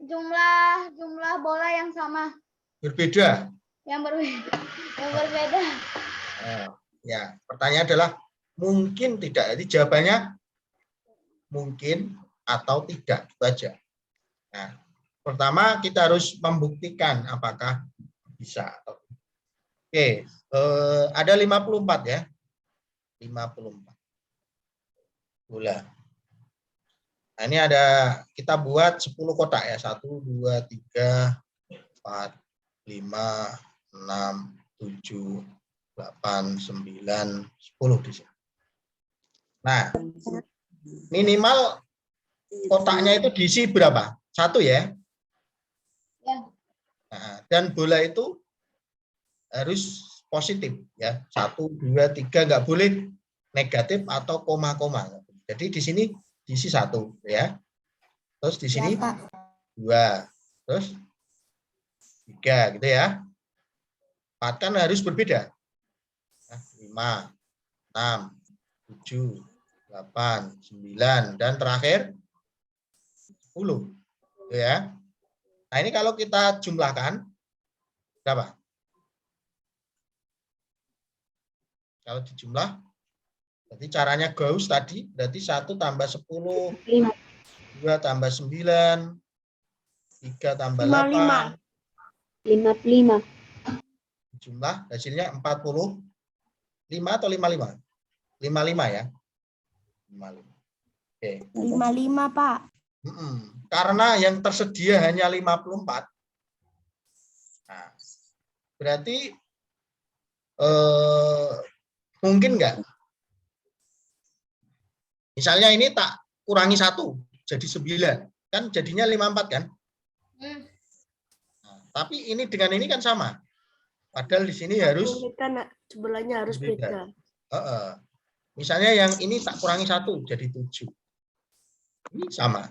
jumlah bola yang sama, berbeda. yang berbeda. Ya, pertanyaan adalah mungkin tidak. Jadi jawabannya mungkin atau tidak, itu aja. Nah, pertama kita harus membuktikan apakah bisa. Oke, ada 54 ya. 54 bola. Nah, ini ada, kita buat 10 kotak ya. 1, 2, 3, 4, 5, 6, 7, 8, 9, 10 di sini. Nah, minimal kotaknya itu diisi berapa? 1 ya? Ya. Nah, dan bola itu harus positif ya. 1, 2, 3, nggak boleh negatif atau koma-koma. Jadi di sini diisi 1 ya. Terus di sini 2, terus 3 gitu ya. 4 kan harus berbeda. 5, 6, 7, 8, 9 dan terakhir 10. Gitu ya. Nah, ini kalau kita jumlahkan berapa? Kalau dijumlah, berarti caranya Gauss tadi, berarti 1 tambah 10, 2 tambah 9, 3 tambah 8. 55. Jumlah hasilnya 45 atau 55? 55 ya. 55. Oke. 55, Pak. Karena yang tersedia hanya 54. Nah, berarti mungkin enggak? Misalnya ini tak kurangi 1 jadi 9, kan jadinya 54 kan? Nah, tapi ini dengan ini kan sama. Padahal di sini harus sebelahnya harus beda. Misalnya yang ini tak kurangi 1 jadi 7. Ini sama.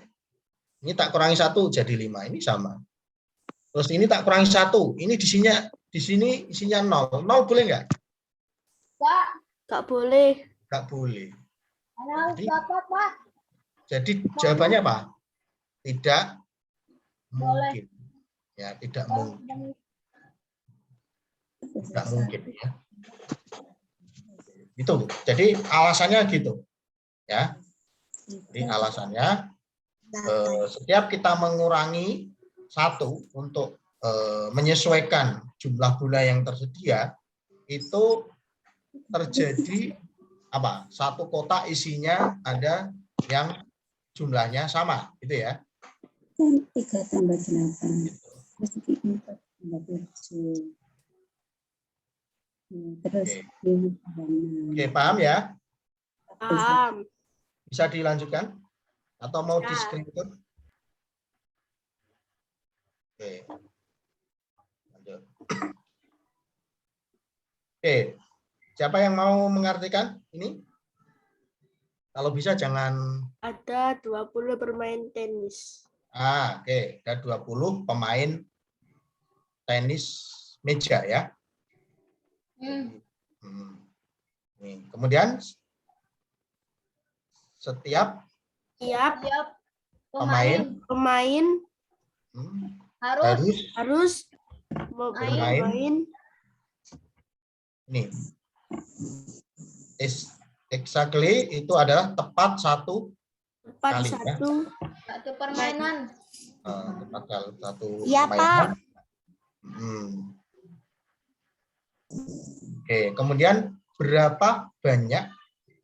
Ini tak kurangi 1 jadi 5. Ini sama. Terus ini tak kurangi 1. Ini di sini isinya 0. 0 boleh nggak? Enggak. Nggak boleh. Nggak boleh. Harus Jadi- berapa, Pak? Jadi jawabannya apa? Tidak Boleh. mungkin. Ya, tidak mungkin. Tidak mungkin ya. Itu. Jadi alasannya gitu. Ya. Jadi alasannya setiap kita mengurangi 1 untuk menyesuaikan jumlah bola yang tersedia, itu terjadi apa? Satu kotak isinya ada yang jumlahnya sama, gitu ya. 3 tambah 8 mesti 4 tambah 7. Terus Oke. 5 tambah 6. Oke, paham ya? Paham. Bisa dilanjutkan? Atau mau di Bisa. screenshot? Oke. Lanjut. Oke. Siapa yang mau mengartikan ini? Kalau bisa jangan Ada 20 bermain tenis. oke. Ada 20 pemain tenis meja ya. Nih, kemudian setiap Tiap Siap. Pemain. pemain Harus harus bermain nih. Exactly itu adalah tepat satu tepat Kali, ya. satu permainan. tepat satu Iya, permainan. Oke, kemudian berapa banyak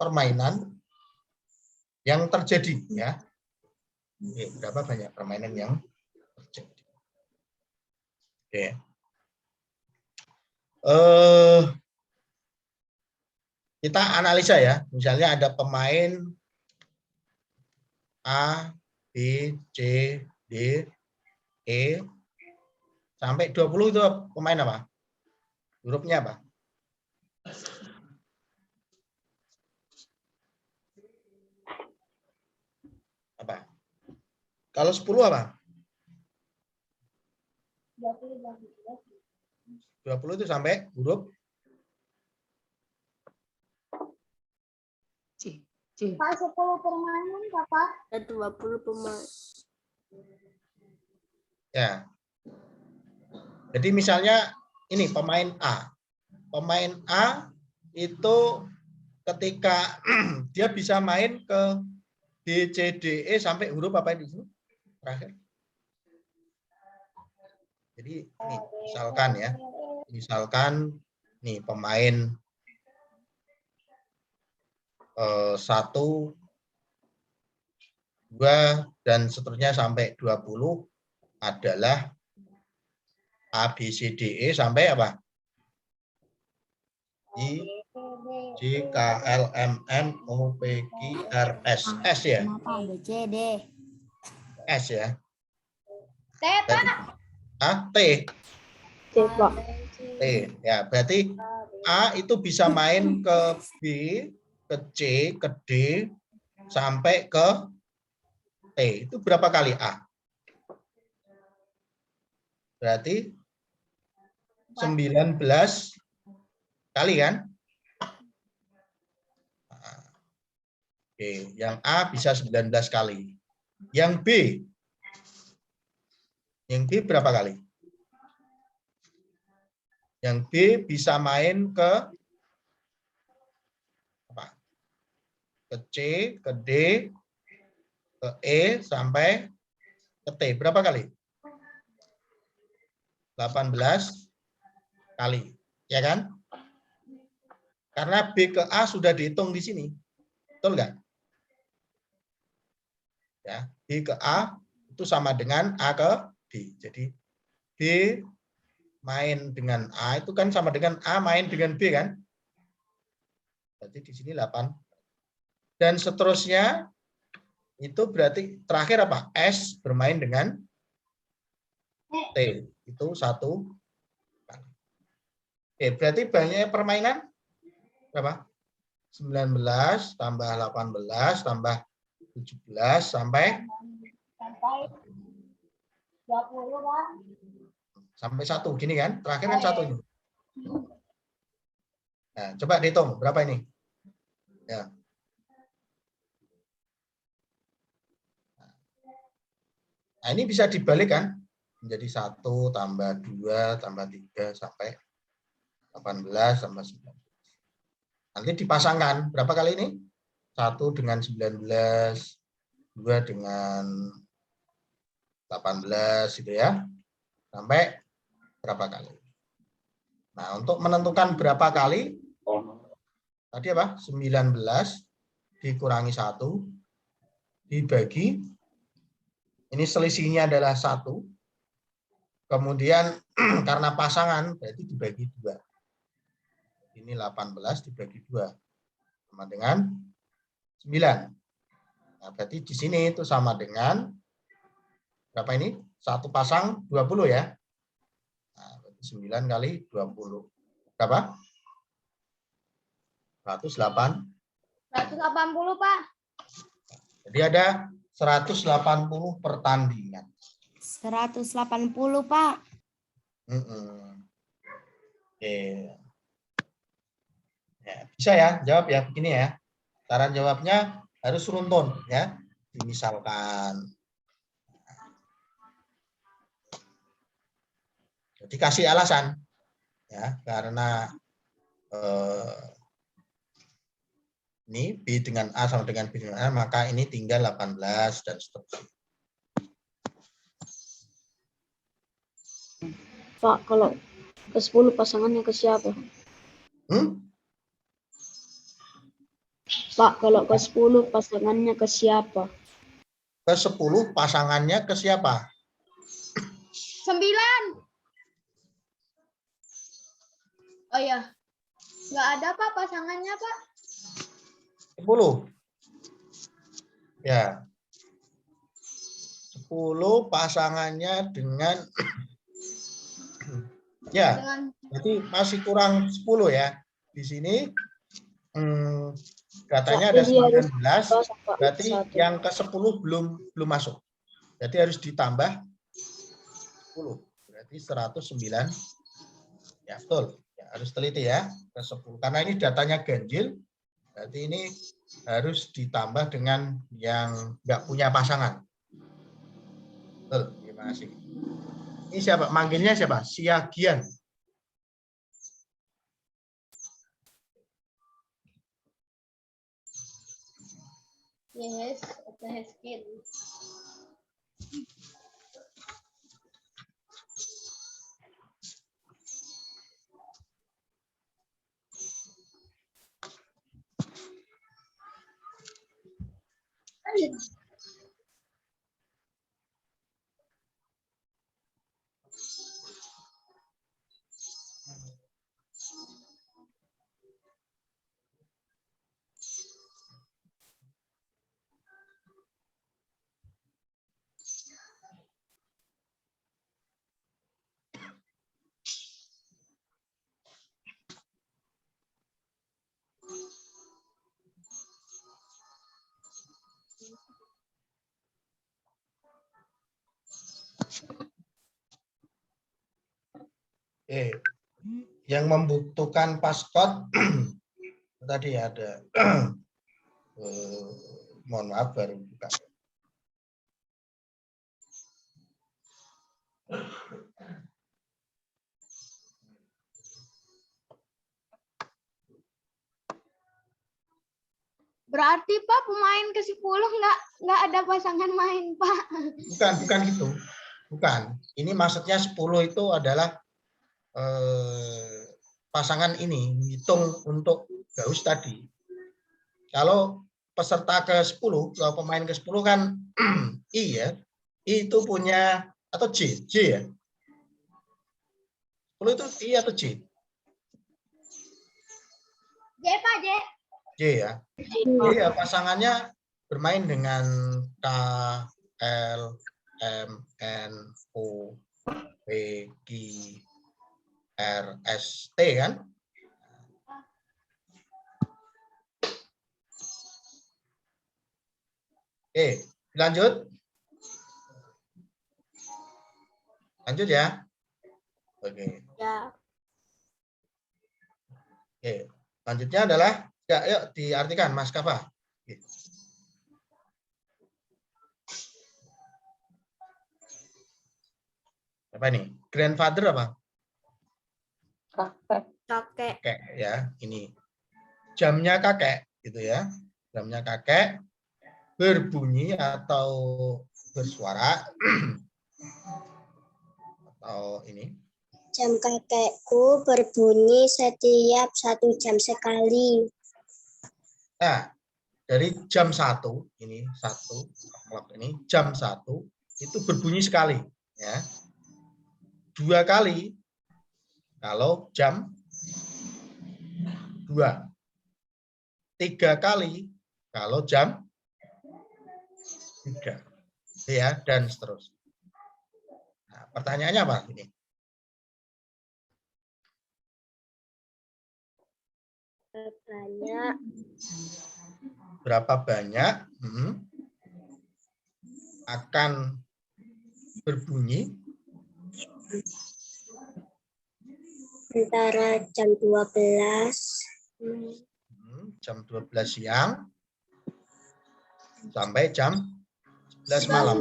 permainan yang terjadi ya? Oke, berapa banyak permainan yang terjadi? Oke. Kita analisa ya. Misalnya ada pemain A, B, C, D, E sampai 20 itu pemain apa? Hurufnya apa? Apa? Kalau 10 apa? 20 itu sampai huruf C. Pak, 10 permainan, Bapak. ada 20 pemain. ya. Jadi misalnya ini pemain A. Pemain A itu ketika dia bisa main ke B, C, D, E sampai huruf apa di sini? Terakhir. Jadi ini misalkan ya. Misalkan nih pemain 1, 2 dan seterusnya sampai 20 adalah A, B, C, D, E sampai apa? I, J, K, L, M, N, O, P, Q, R, S. S ya? Kenapa B, C, D? S ya? T, Pak. A, T. C, Pak. T. Ya, berarti A itu bisa main ke B, ke C, ke D, sampai ke T. Itu berapa kali A? Berarti 19 kali kan? Oke, yang A bisa 19 kali. Yang B berapa kali? Yang B bisa main ke apa? Ke C, ke D, ke E sampai ke T. Berapa kali? 18 kali, ya kan? Karena B ke A sudah dihitung di sini. Betul nggak? Ya, B ke A itu sama dengan A ke B. Jadi B main dengan A itu kan sama dengan A main dengan B kan? Berarti di sini 8. Dan seterusnya itu berarti terakhir apa? S bermain dengan T. Itu 1 kali. Oke, berarti banyak permainan berapa? 19 tambah 18 tambah 17 sampai 20, Pak. sampai 1 gini kan? Terakhir kan 1 ini. Nah, coba dihitung berapa ini? Ya. Nah, ini bisa dibalik kan? Menjadi 1 tambah 2 tambah 3 sampai 18 tambah 9. Nanti dipasangkan berapa kali ini? 1 dengan 19, 2 dengan 18 gitu ya. Sampai berapa kali? Nah, untuk menentukan berapa kali, tadi apa? 19 dikurangi 1 dibagi, ini selisihnya adalah 1. Kemudian karena pasangan berarti dibagi 2. Ini 18 dibagi 2 sama dengan 9. Nah, berarti di sini itu sama dengan berapa ini? 1 pasang 20 ya. Nah, berarti 9 kali 20. Berapa? 180, Pak. Jadi ada 180 pertandingan. 180, Pak. Oke. Ya, bisa ya, jawab ya begini ya. Cara jawabnya harus runtun ya. Misalkan dikasih alasan ya, karena ini B dengan A sama dengan B dengan A, maka ini tinggal 18 dan seterusnya. Pak, kalau ke 10 pasangannya ke siapa? Pak, kalau ke 10 pasangannya ke siapa? Ke 10 pasangannya ke siapa? 9. Oh ya, nggak ada Pak pasangannya Pak. 10. Ya. 10 pasangannya dengan ya, berarti masih kurang 10 ya. Di sini katanya ada 19, berarti yang ke 10 belum masuk. Jadi harus ditambah 10. Berarti 109. Ya, betul. Ya, harus teliti ya, ke 10. Karena ini datanya ganjil, berarti ini harus ditambah dengan yang nggak punya pasangan. Betul, terima kasih. Ini siapa? Manggilnya siapa? Siagian. Yes, okay, skin. Yang membutuhkan paskot tadi ada mohon maaf baru buka. Berarti Pak pemain ke 10 nggak ada pasangan main Pak. Bukan gitu. Bukan. Ini maksudnya 10 itu adalah pasangan ini hitung untuk Gauss tadi. Kalau peserta ke 10, kalau pemain ke 10 kan I ya. I itu punya atau J ya. 10 itu I atau J? J Pak, J. J ya. J ya pasangannya bermain dengan K, L, M, N, O, P, Q, R, S, T kan? Oke, lanjut. Lanjut ya. Oke. Ya. Oke. Selanjutnya adalah, ya, yuk diartikan Mas Kafa. Oke. Apa ini? Grandfather apa? Kakek. Kakek. Kakek ya. Ini jamnya kakek gitu ya. Jamnya kakek berbunyi atau bersuara atau ini. Jam kakekku berbunyi setiap 1 jam sekali. Nah, dari jam 1 ini 1 ini jam 1 itu berbunyi sekali ya. 2 kali kalau jam 2. 3 kali kalau jam 3. Ya, dan seterusnya. Nah, pertanyaannya apa ini? Banyak. Berapa banyak akan berbunyi Antara jam 12. Jam 12 siang sampai jam 11 malam.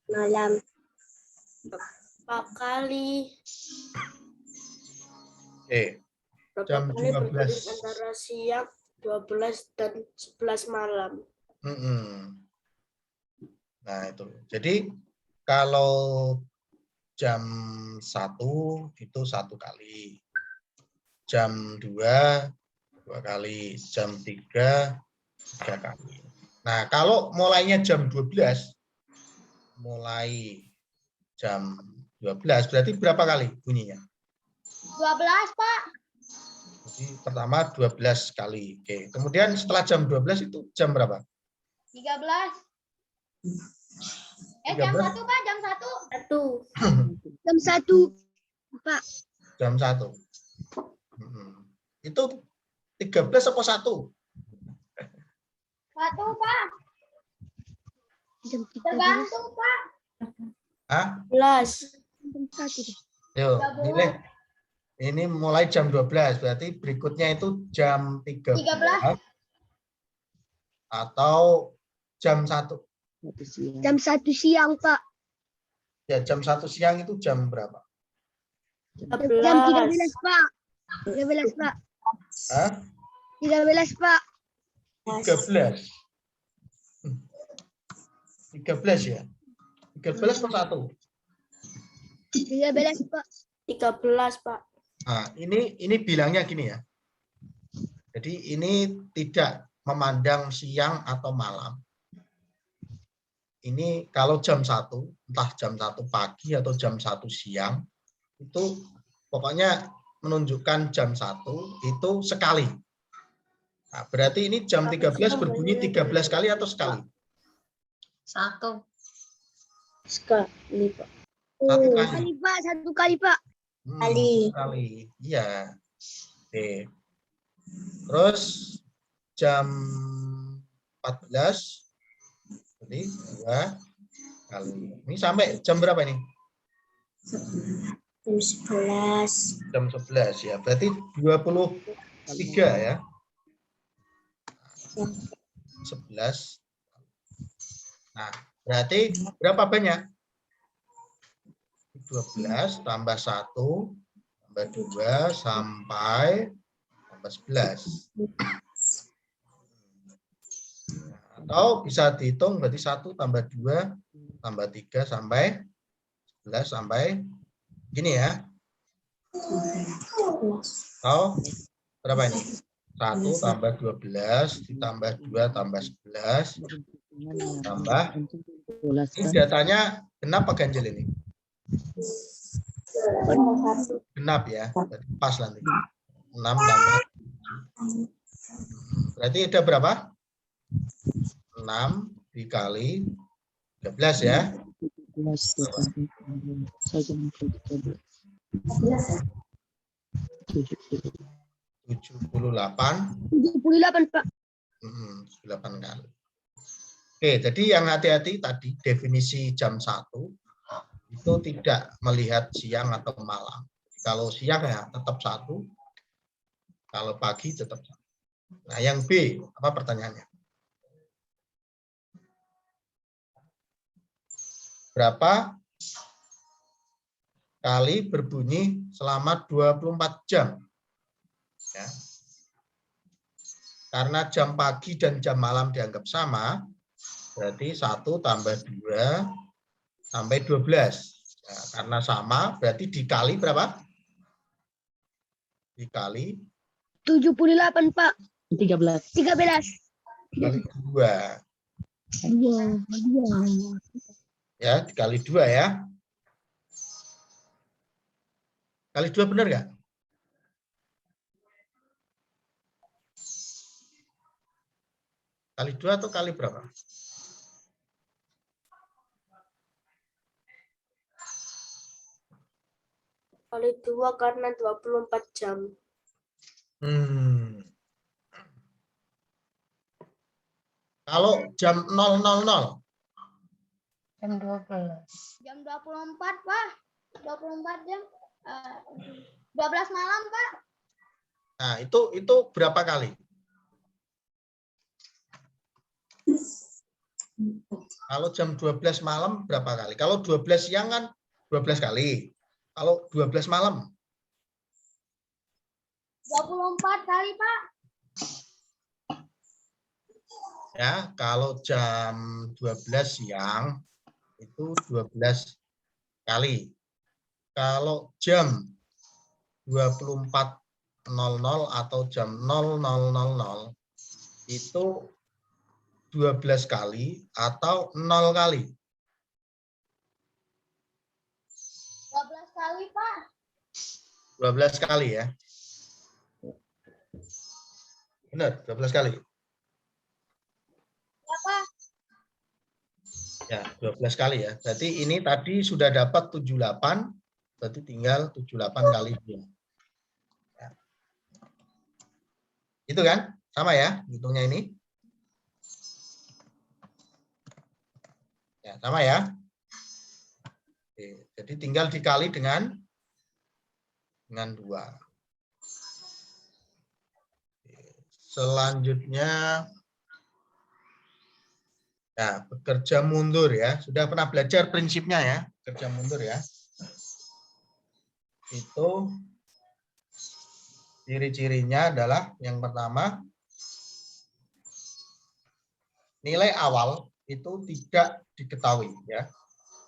Malam. Berapa kali? Oke. Berapa Jam kali 12. berbunyi antara siang 12 dan 11 malam? Nah, itu. Jadi kalau jam 1 itu 1 kali. Jam 2 2 kali. Jam 3 3 kali. Nah, kalau mulainya jam 12, mulai jam 12, berarti berapa kali bunyinya? 12, Pak. Jadi pertama 12 kali. Oke. Kemudian setelah jam 12 itu jam berapa? 13. 13. Jam 1, Pak. Jam 1. Jam 1, Pak. Jam 1. Itu 13 apa 1? 1, Pak. Tergantung, Pak. Hah? 11. Yuk, pilih. Ini mulai jam 12, berarti berikutnya itu jam 13 atau jam 1. Jam 1 siang, Pak. Ya, jam 1 siang itu jam berapa? Jam 13, Pak. 13, Pak. Hah? 13, Pak. 13. 13 ya? 13 atau 1? 13, Pak. 13, Pak. Nah, ini bilangnya gini ya. Jadi ini tidak memandang siang atau malam. Ini kalau jam 1, entah jam 1 pagi atau jam 1 siang, itu pokoknya menunjukkan jam 1 itu sekali. Nah, berarti ini jam 13 berbunyi 13 kali atau sekali? 1. Sekali, Pak. 1 kali. Pak. 1 kali, Pak. Kali. Iya. Oke. Terus jam 14 jadi 2 kali. Ini sampai jam berapa ini? Jam 11. Jam 11 ya. Berarti 23 ya. 11. Nah, berarti berapa banyak? 12 tambah 1 tambah 2 sampai tambah 11. Atau bisa dihitung berarti 1 tambah 2 tambah 3 sampai 11 sampai gini ya. Atau berapa ini? 1 tambah 12 ditambah 2 tambah 11 tambah ini datanya genap apa ganjil ini? Genap ya, berarti pas nanti. 6 tambah 7. Berarti ada berapa? 6 dikali 13 ya. 78. 78, Pak. 8 kali. Oke, jadi yang hati-hati tadi definisi jam 1 itu tidak melihat siang atau malam. Kalau siang ya tetap 1, kalau pagi tetap 1. Nah, yang B, apa pertanyaannya? Berapa kali berbunyi selama 24 jam? Ya. Karena jam pagi dan jam malam dianggap sama, berarti 1 tambah 2 sampai 12. Ya, karena sama, berarti dikali berapa? Dikali 78, Pak. 13. 13. dikali 2. Ya, dikali 2 ya. Kali 2 benar nggak? Kali 2 atau kali berapa? Kali 2 karena 24 jam. Kalau jam 000, Jam 12. Jam 24, Pak. 24 jam. 12 malam, Pak. nah itu berapa kali? Kalau jam 12 malam berapa kali? Kalau 12 siang kan 12 kali. Kalau 12 malam 24 kali, Pak. ya, kalau jam 12 siang itu 12 kali. Kalau jam 24.00 atau jam 00.00 itu 12 kali atau 0 kali? 12 kali, Pak. 12 kali ya. Benar, 12 kali. Ya, Pak. Ya, 12 kali ya. Berarti ini tadi sudah dapat 78, berarti tinggal 78 kali 2. Ya. Itu kan? Sama ya hitungnya ini? Ya, sama ya. Oke, jadi tinggal dikali dengan 2. Oke, selanjutnya ya, bekerja mundur ya. Sudah pernah belajar prinsipnya ya, bekerja mundur ya. Itu ciri-cirinya adalah yang pertama, nilai awal itu tidak diketahui ya,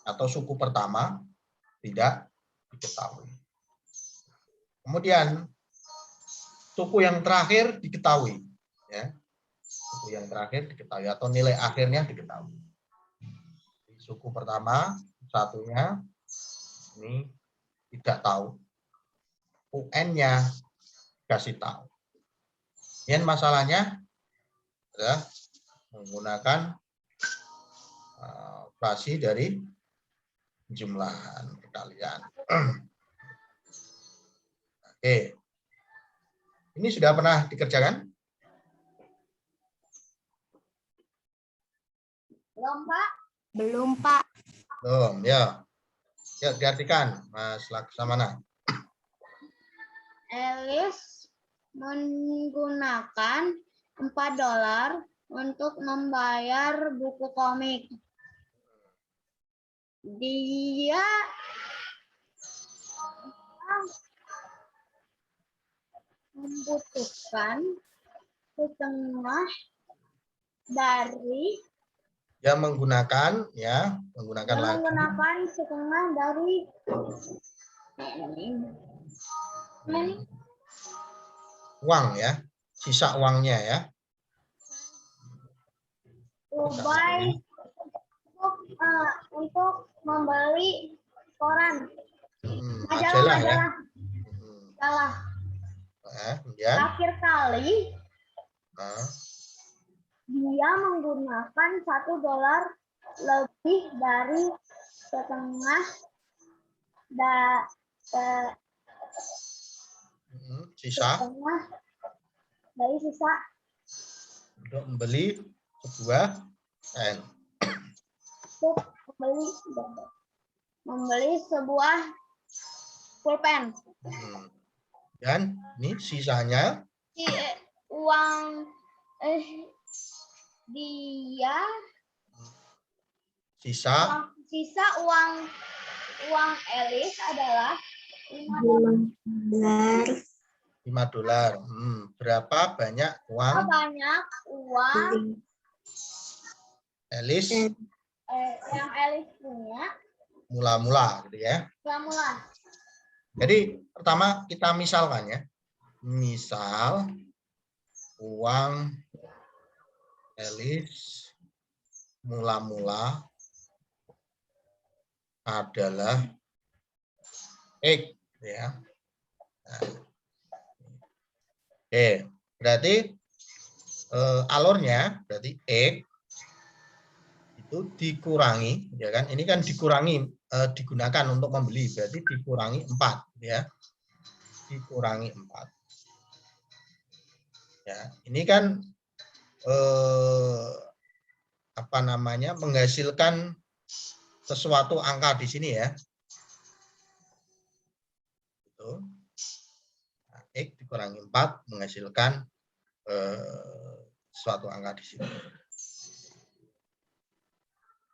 atau suku pertama tidak diketahui. Kemudian suku yang terakhir diketahui ya. Suku yang terakhir diketahui atau nilai akhirnya diketahui. Suku pertama satunya ini tidak tahu. UN-nya kasih tahu. Yang masalahnya adalah menggunakan operasi dari jumlahan perkalian. Oke. Ini sudah pernah dikerjakan? Belum, Pak. Belum, Pak. Belum, ya. Ya, diartikan, Mas Laksamana. Elis menggunakan $4 untuk membayar buku komik. Dia membutuhkan setengah dari Ya, menggunakan lagi menggunakan setengah dari uang ya, sisa uangnya ya. Ubay untuk membeli koran. Majalah ya. Salah. Ya. Akhir kali Nah, dia menggunakan $1 lebih dari setengah sisa setengah dari sisa untuk membeli sebuah pen. untuk membeli membeli sebuah pulpen. Dan ini sisanya Uang dia sisa uang Elis adalah $5. Berapa banyak uang Elis yang Elis punya mula-mula gitu ya. mula. Jadi pertama kita misalkan ya. Misal uang Elis mula-mula adalah X ya. Nah, oke, berarti alurnya berarti X itu dikurangi ya kan. Ini kan dikurangi digunakan untuk membeli berarti dikurangi 4 ya. Dikurangi 4. Ya, ini kan apa namanya menghasilkan sesuatu angka di sini ya. Itu. Nah, X dikurangi 4 menghasilkan suatu angka di sini.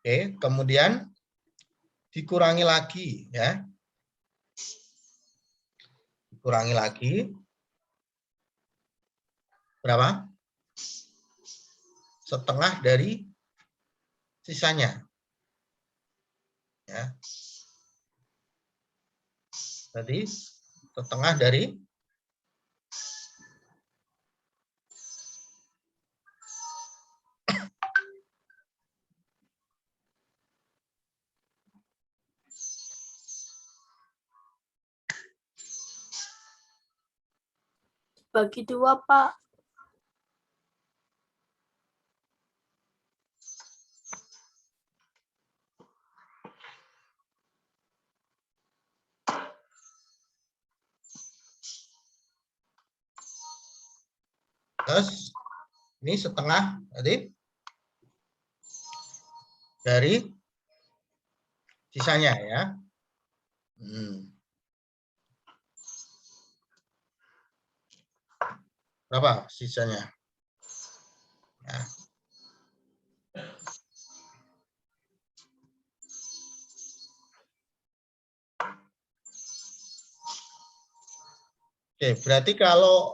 Oke, kemudian dikurangi lagi ya. Dikurangi lagi. Berapa? Setengah dari sisanya. Ya. Berarti setengah dari Bagi 2, Pak. terus ini setengah berarti dari sisanya ya. Berapa sisanya? Ya. Oke, berarti kalau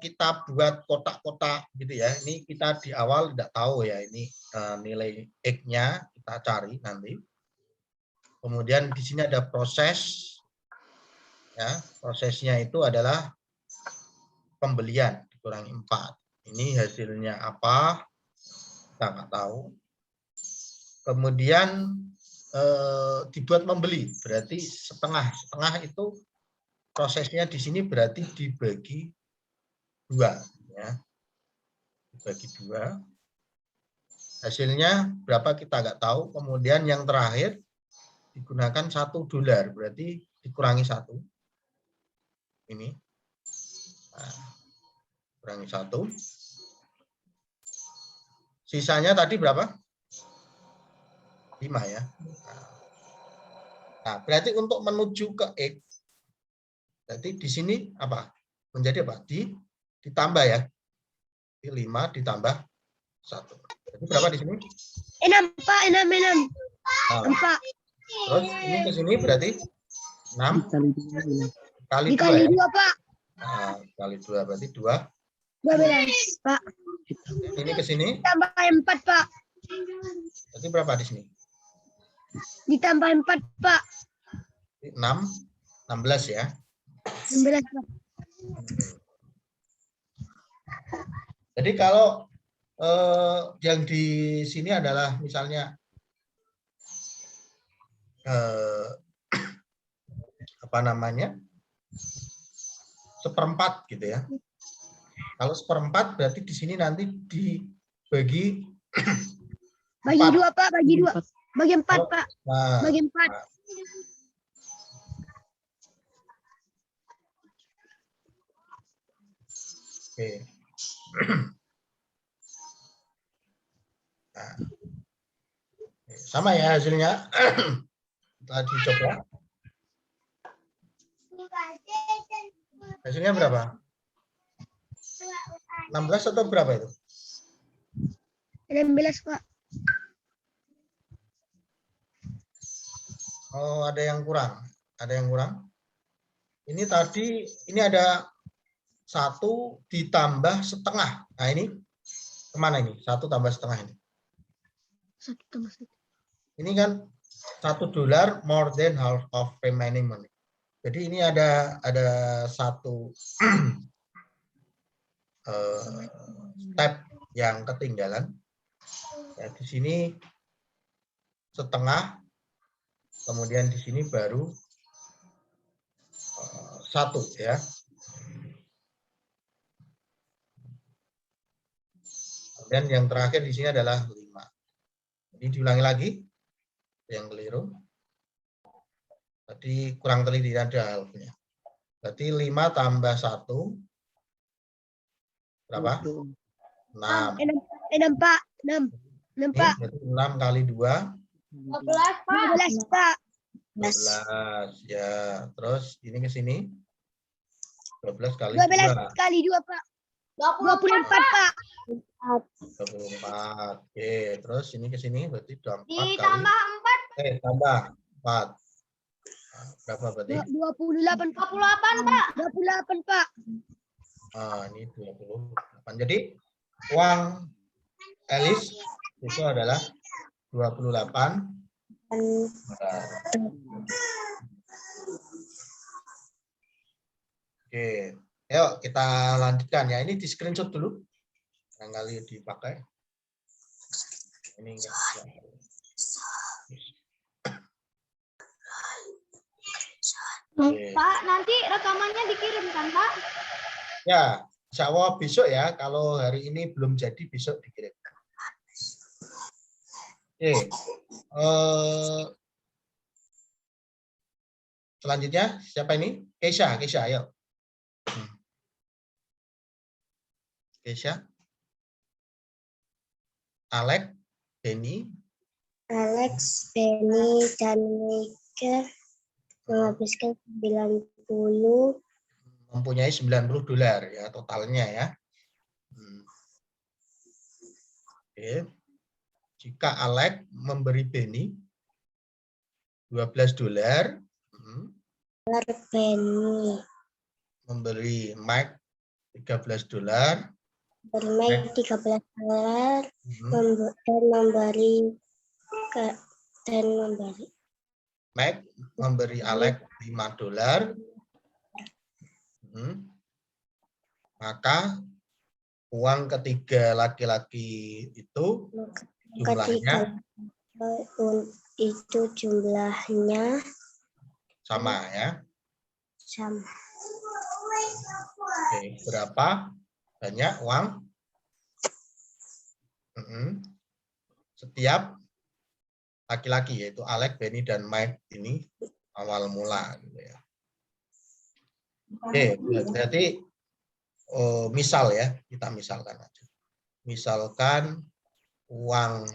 kita buat kotak-kotak gitu ya, ini kita di awal tidak tahu ya ini nilai X-nya kita cari nanti. Kemudian di sini ada proses, ya prosesnya itu adalah pembelian dikurangi 4. Ini hasilnya apa? Kita nggak tahu. Kemudian dibuat membeli, berarti setengah itu. Prosesnya di sini berarti dibagi 2 ya. Dibagi 2. Hasilnya berapa kita nggak tahu. Kemudian yang terakhir digunakan $1 berarti dikurangi 1. Ini. Nah, kurangi 1. Sisanya tadi berapa? 5 ya. Nah, berarti untuk menuju ke X berarti di sini apa? Menjadi apa? Ditambah ya. 5 ditambah 1. Jadi berapa di sini? 6, Pak. 6. Nah, 4. terus ini ke sini berarti 6 kali 2 Dikali ya. 2, Pak. Nah, kali 2 berarti 2. 12, Pak. Ini ke sini Tambah 4, Pak. berarti berapa di sini? Ditambah 4, Pak. 16 ya. 16, Pak. Jadi kalau yang di sini adalah misalnya apa namanya 1/4 gitu ya. Kalau 1/4 berarti di sini nanti dibagi Bagi 2, Pak. Bagi 2. Bagi 4, Pak. Nah, Bagi 4. oke. Nah, sama ya hasilnya. tadi coba. Hasilnya berapa? 16 atau berapa itu? 16, Pak. Oh, ada yang kurang. Ada yang kurang. Ini tadi, ini ada 1 ditambah setengah. Nah, ini kemana ini? 1 tambah setengah ini. 1 tambah 1. Ini kan $1 more than half of remaining money. Jadi ini ada 1 step yang ketinggalan. Ya, di sini setengah, kemudian di sini baru 1 ya. Dan yang terakhir di sini adalah 5. Jadi diulangi lagi yang keliru. Tadi kurang teliti ada halnya. Berarti 5 tambah 1 berapa? 6. 6, Pak. 6. 6, Pak. Berarti 6 kali 2 12, Pak. 12, Pak. 12 ya. Terus ini ke sini 12 kali 12 2 kali 2, Pak. 24, Pak. 24. Oke, terus ini ke sini berarti 24 kali Ditambah 4. tambah 4. Nah, berapa berarti? 28, 48, Pak. 28, Pak. Ini 28. Jadi uang Elis itu adalah 28. Oke, yuk kita lanjutkan ya. Ini di screenshot dulu. Barangkali dipakai. Ini enggak. Pak, nanti rekamannya dikirimkan, Pak? Ya, insya Allah besok ya. Kalau hari ini belum jadi, besok dikirim. Oke. Selanjutnya, siapa ini? Keisha, ayo. Keisha. Alex, Benny. Alex, Benny, dan Mika menghabiskan 90. Mempunyai $90 ya totalnya ya. Oke. Jika Alex memberi Benny $12, Benny memberi Mike $13, bermain $13, dan memberi Mike memberi Alex $5. Maka uang ketiga laki-laki itu jumlahnya sama ya. Sama. Oke, berapa banyak uang setiap laki-laki yaitu Alex, Benny, dan Mike ini awal mula gitu ya. Oke, berarti misal ya, kita misalkan aja. Misalkan uang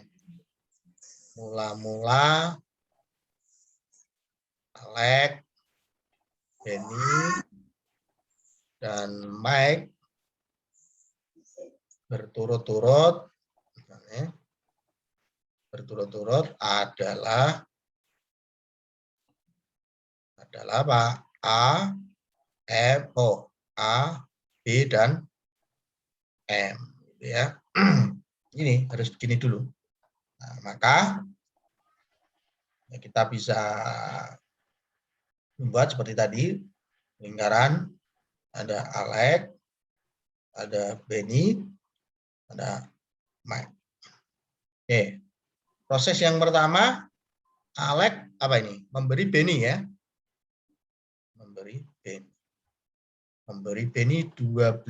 mula-mula Alex, Benny, dan Mike berturut-turut adalah apa? A, B, dan M. Ya. Ini harus begini dulu. Nah, maka ya kita bisa membuat seperti tadi, lingkaran, ada Alex, ada Benny, ada Mike. Oke. Proses yang pertama, Alex apa ini? Memberi Benny ya. Memberi Benny $12.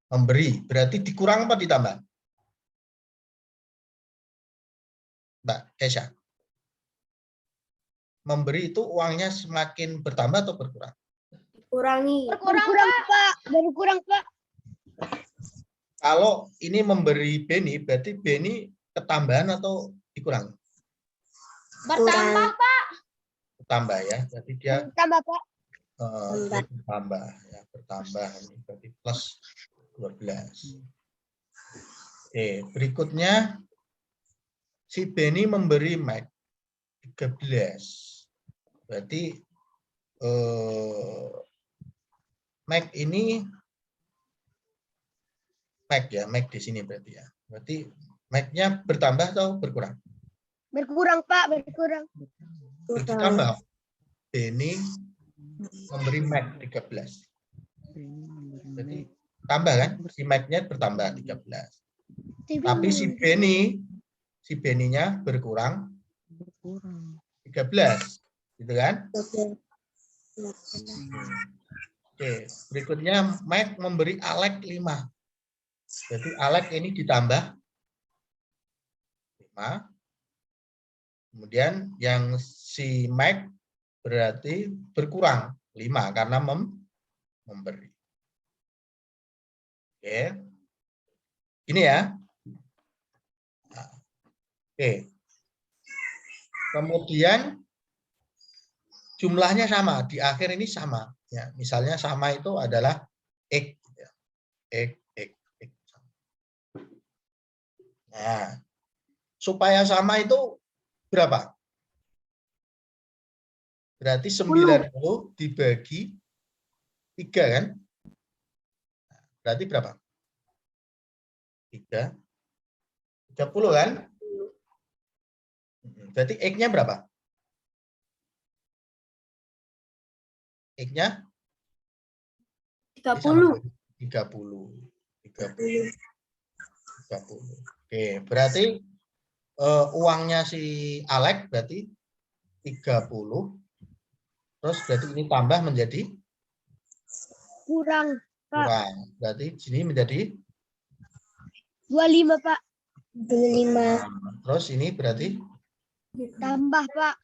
Memberi berarti dikurang apa ditambah? Mbak Kesha. Memberi itu uangnya semakin bertambah atau berkurang? Berkurang, Pak. Berkurang, Pak. Kalau ini memberi Benny, berarti Benny ketambahan atau dikurangi? Bertambah, Pak. Bertambah ya. Jadi dia Bertambah, Pak. dia bertambah ya, bertambah ini berarti plus 12. Oke, berikutnya si Benny memberi Mac 13. Berarti Mac ini Mac ya, Mac di sini berarti ya. Berarti Mac-nya bertambah atau berkurang? Berkurang, Pak. Berkurang. Bertambah. Benny memberi Mac 13. Berarti tambah kan? Si Mac-nya bertambah 13. Tapi si Benny-nya berkurang 13. Gitu kan? Oke, berikutnya Mac memberi Alex 5. Jadi Alex ini ditambah 5. Kemudian yang si Mac berarti berkurang 5 karena memberi. Oke. Ini ya. Nah, oke. Kemudian jumlahnya sama, di akhir ini sama. Ya, misalnya sama itu adalah X. Ya. X. Nah, supaya sama itu berapa? Berarti 90 dibagi 3 kan? Berarti berapa? 3. 30 kan? Berarti X-nya berapa? X-nya 30. 30. Oke, berarti uangnya si Alex berarti 30. Terus berarti ini tambah menjadi Kurang, Pak. kurang. Berarti sini menjadi 25, Pak. 25. Terus ini berarti Tambah, Pak.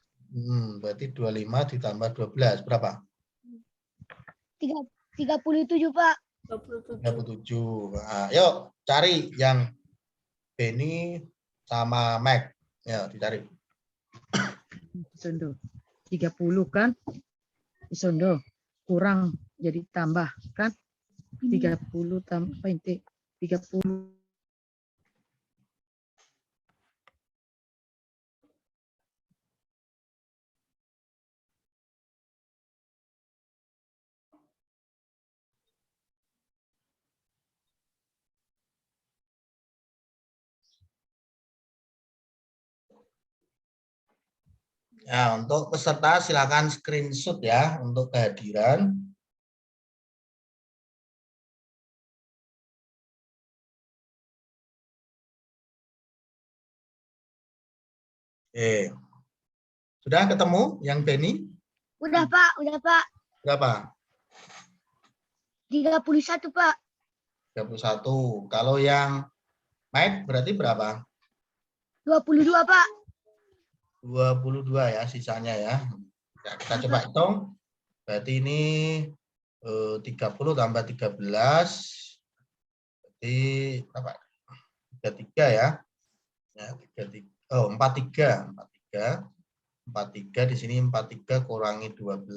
Berarti 25 ditambah 12 berapa? 37, Pak. 37. Nah, yuk cari yang Benny sama Mac. Ya, dicari. Sondo 30 kan? Sondo kurang jadi tambah kan? 30 tambah inti 30. Ya, untuk peserta silakan screenshot ya untuk kehadiran. Sudah ketemu yang Benny? Udah, Pak. Udah, Pak. Berapa? 31, Pak. 31. Kalau yang Mac berarti berapa? 22, Pak. 22 ya sisanya ya. Ya, kita coba hitung. Berarti ini 30 tambah 13. Berarti berapa? 33 ya. Ya, 33. Oh, 43. 43 di sini 43 kurangi 12.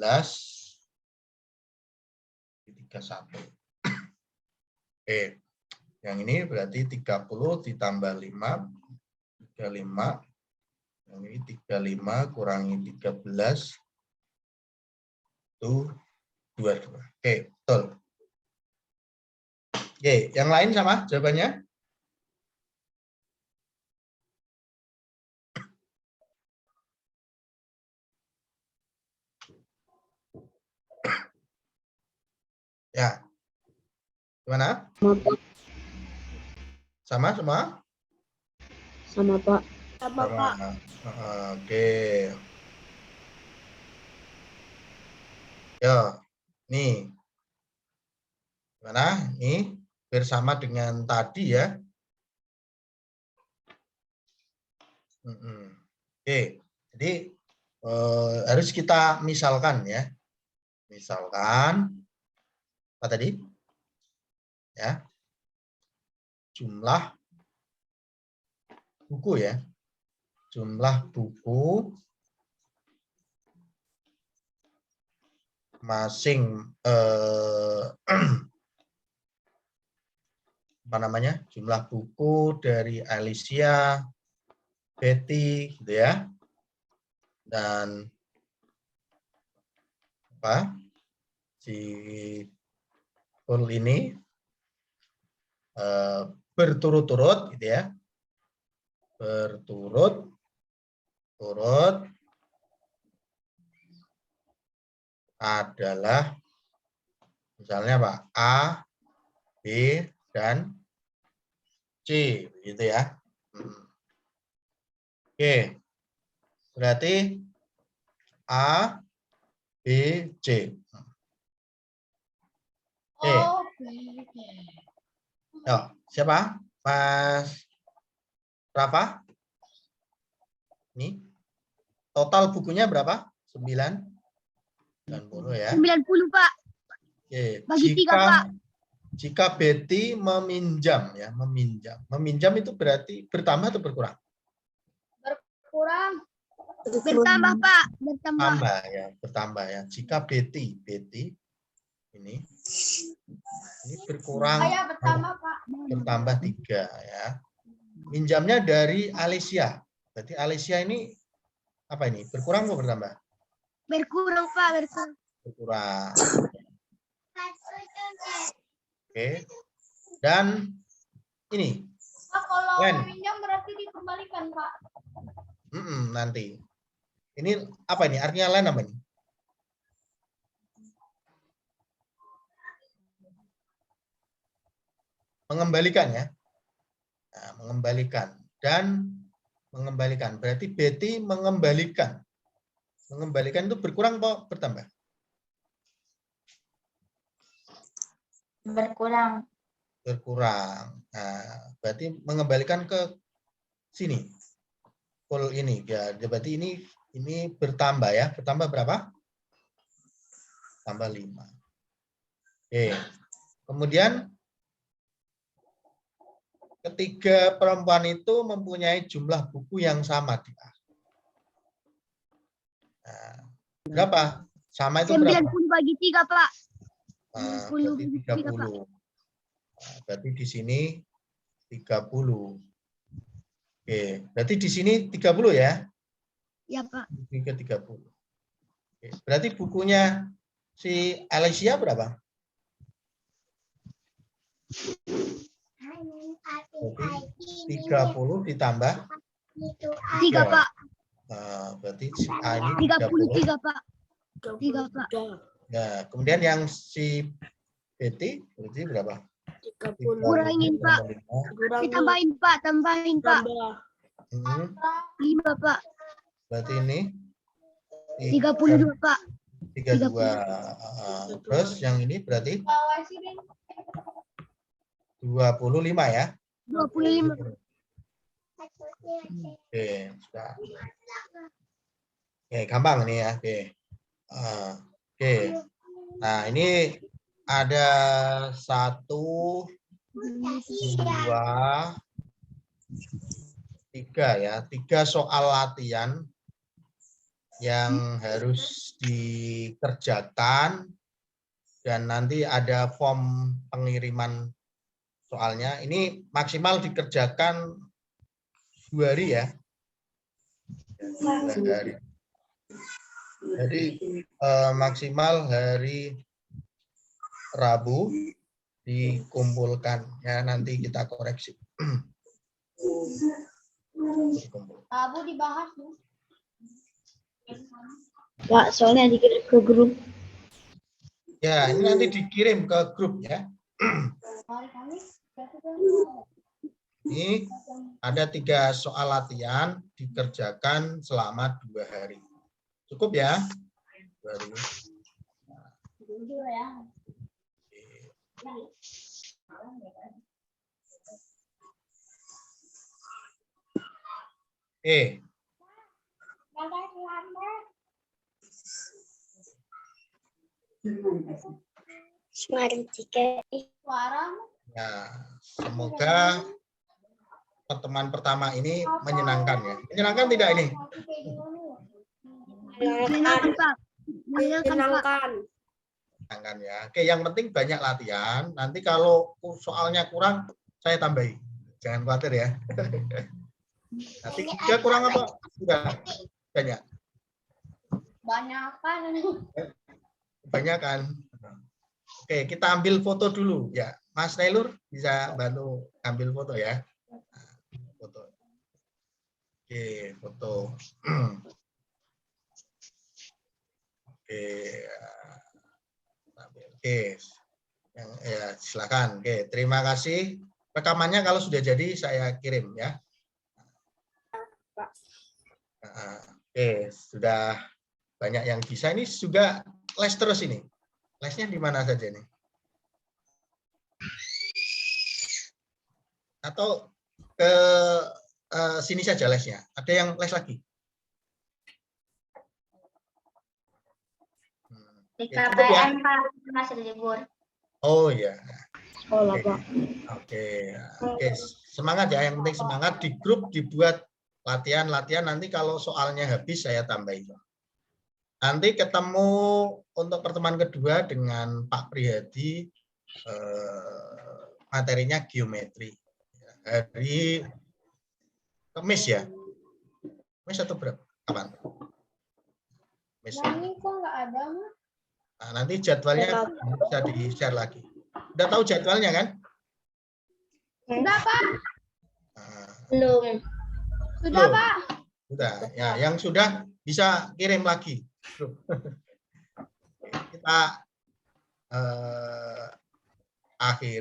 31. Oke. Yang ini berarti 30 ditambah 5. 35. Yang ini 35 kurangi 13 itu 22. Oke, betul. Oke, yang lain sama jawabannya? Ya. Gimana? Sama semua? Sama, Pak. Sama, Pak. Oke. Yo, nih. Gimana? Ini bersama dengan tadi ya. Oke. Jadi harus kita misalkan ya. Misalkan apa tadi? Ya. Jumlah buku ya. jumlah buku masing apa namanya, jumlah buku dari Alicia, Betty, gitu ya, dan apa si Paul ini berturut-turut, gitu ya, berturut-turut adalah misalnya apa, A, B, dan C, gitu ya. Oke, berarti A, B, C. Oke. Yo, siapa? Mas Rafa? Ini total bukunya berapa? 90 ya. 90, Pak. Oke. Bagi 3, Pak. Jika Betty meminjam ya, meminjam. Meminjam itu berarti bertambah atau berkurang? Kurang. Bertambah, Pak. Bertambah. Tambah ya, bertambah ya. Jika Betty ini berkurang, Bertambah, Pak. bertambah 3 ya. Minjamnya dari Alicia. Berarti Alicia ini apa ini? Berkurang atau bertambah? Berkurang, Pak. Berkurang. Berkurang. Oke. Dan ini Pak, kalau Len. minjam berarti dikembalikan, Pak. Nanti. Ini apa ini? Artinya lain apa ini? Mengembalikan ya. Nah, mengembalikan. Dan mengembalikan. Berarti Betty mengembalikan. Mengembalikan itu berkurang atau bertambah? Berkurang. Berkurang. Nah, berarti mengembalikan ke sini. Full ini ya. Berarti ini bertambah ya. Bertambah berapa? Tambah 5. Oke. Kemudian ketiga perempuan itu mempunyai jumlah buku yang sama di A. Nah, berapa? Sama itu 90 berapa? bagi 3, Pak. Berarti 30. Nah, berarti di sini 30. Oke, berarti di sini 30 ya? Ya, Pak. Ini ke 30. Oke, berarti bukunya si Alicia berapa? Berarti 30 ditambah 3, Pak. berarti si A ini 33, Pak. 3, Pak. Nah, kemudian yang si Betty berarti berapa? 30. Kurangin, Pak. Ditambahin, Pak. Tambahin, Pak. 5, Pak. Berarti ini 32, Pak. 32. Terus yang ini berarti 25 ya? 25. Oke, sudah. Oke, gampang nih ya. Oke. Oke. Nah, ini ada 1, 2, 3 ya. 3 soal latihan yang harus dikerjakan dan nanti ada form pengiriman soalnya. Ini maksimal dikerjakan 2 hari ya. 2 hari. Jadi maksimal hari Rabu dikumpulkan ya, nanti kita koreksi. Rabu dibahas, Bu. Pak, soalnya dikirim ke grup. Ya, ini nanti dikirim ke grup ya. Hari Kamis. Ini ada 3 soal latihan dikerjakan selama 2 hari. Cukup ya? 2 hari. Jujur ya. Suara. Nah, semoga pertemuan pertama ini menyenangkan ya. Menyenangkan tidak ini? Menyenangkan, Pak. Menyenangkan, Pak. Menyenangkan ya. Oke, yang penting banyak latihan. Nanti kalau soalnya kurang, saya tambahi. Jangan khawatir ya. Nanti juga kurang apa? Sudah banyak. Banyak kan? Banyak kan. Oke, kita ambil foto dulu ya. Mas Nailur bisa bantu ambil foto ya. Foto. Oke, foto. Oke. Oke. Yang ya, silakan. Oke, terima kasih. Rekamannya kalau sudah jadi saya kirim ya. Oke, sudah banyak yang bisa. Ini juga les terus ini. Lesnya di mana saja nih? Atau ke sini saja lesnya. Ada yang les lagi? Di Ya, cukup ya? KPM Pak, masih libur. Oh ya. Sekolah, Pak. Oke. Semangat ya. Yang penting semangat. Di grup dibuat latihan-latihan. Nanti kalau soalnya habis saya tambahin. Nanti ketemu untuk pertemuan kedua dengan Pak Prihadi, materinya geometri. Hari Kamis ya? Kamis atau berapa? Kapan? Kamis. Ini kok nggak ada, Mas? Nah, nanti jadwalnya bisa di-share lagi. Udah tahu jadwalnya kan? Sudah, Pak. Nah, Belum. Sudah, belum. Pak. Sudah. Ya, yang sudah bisa kirim lagi. Kita akhiri.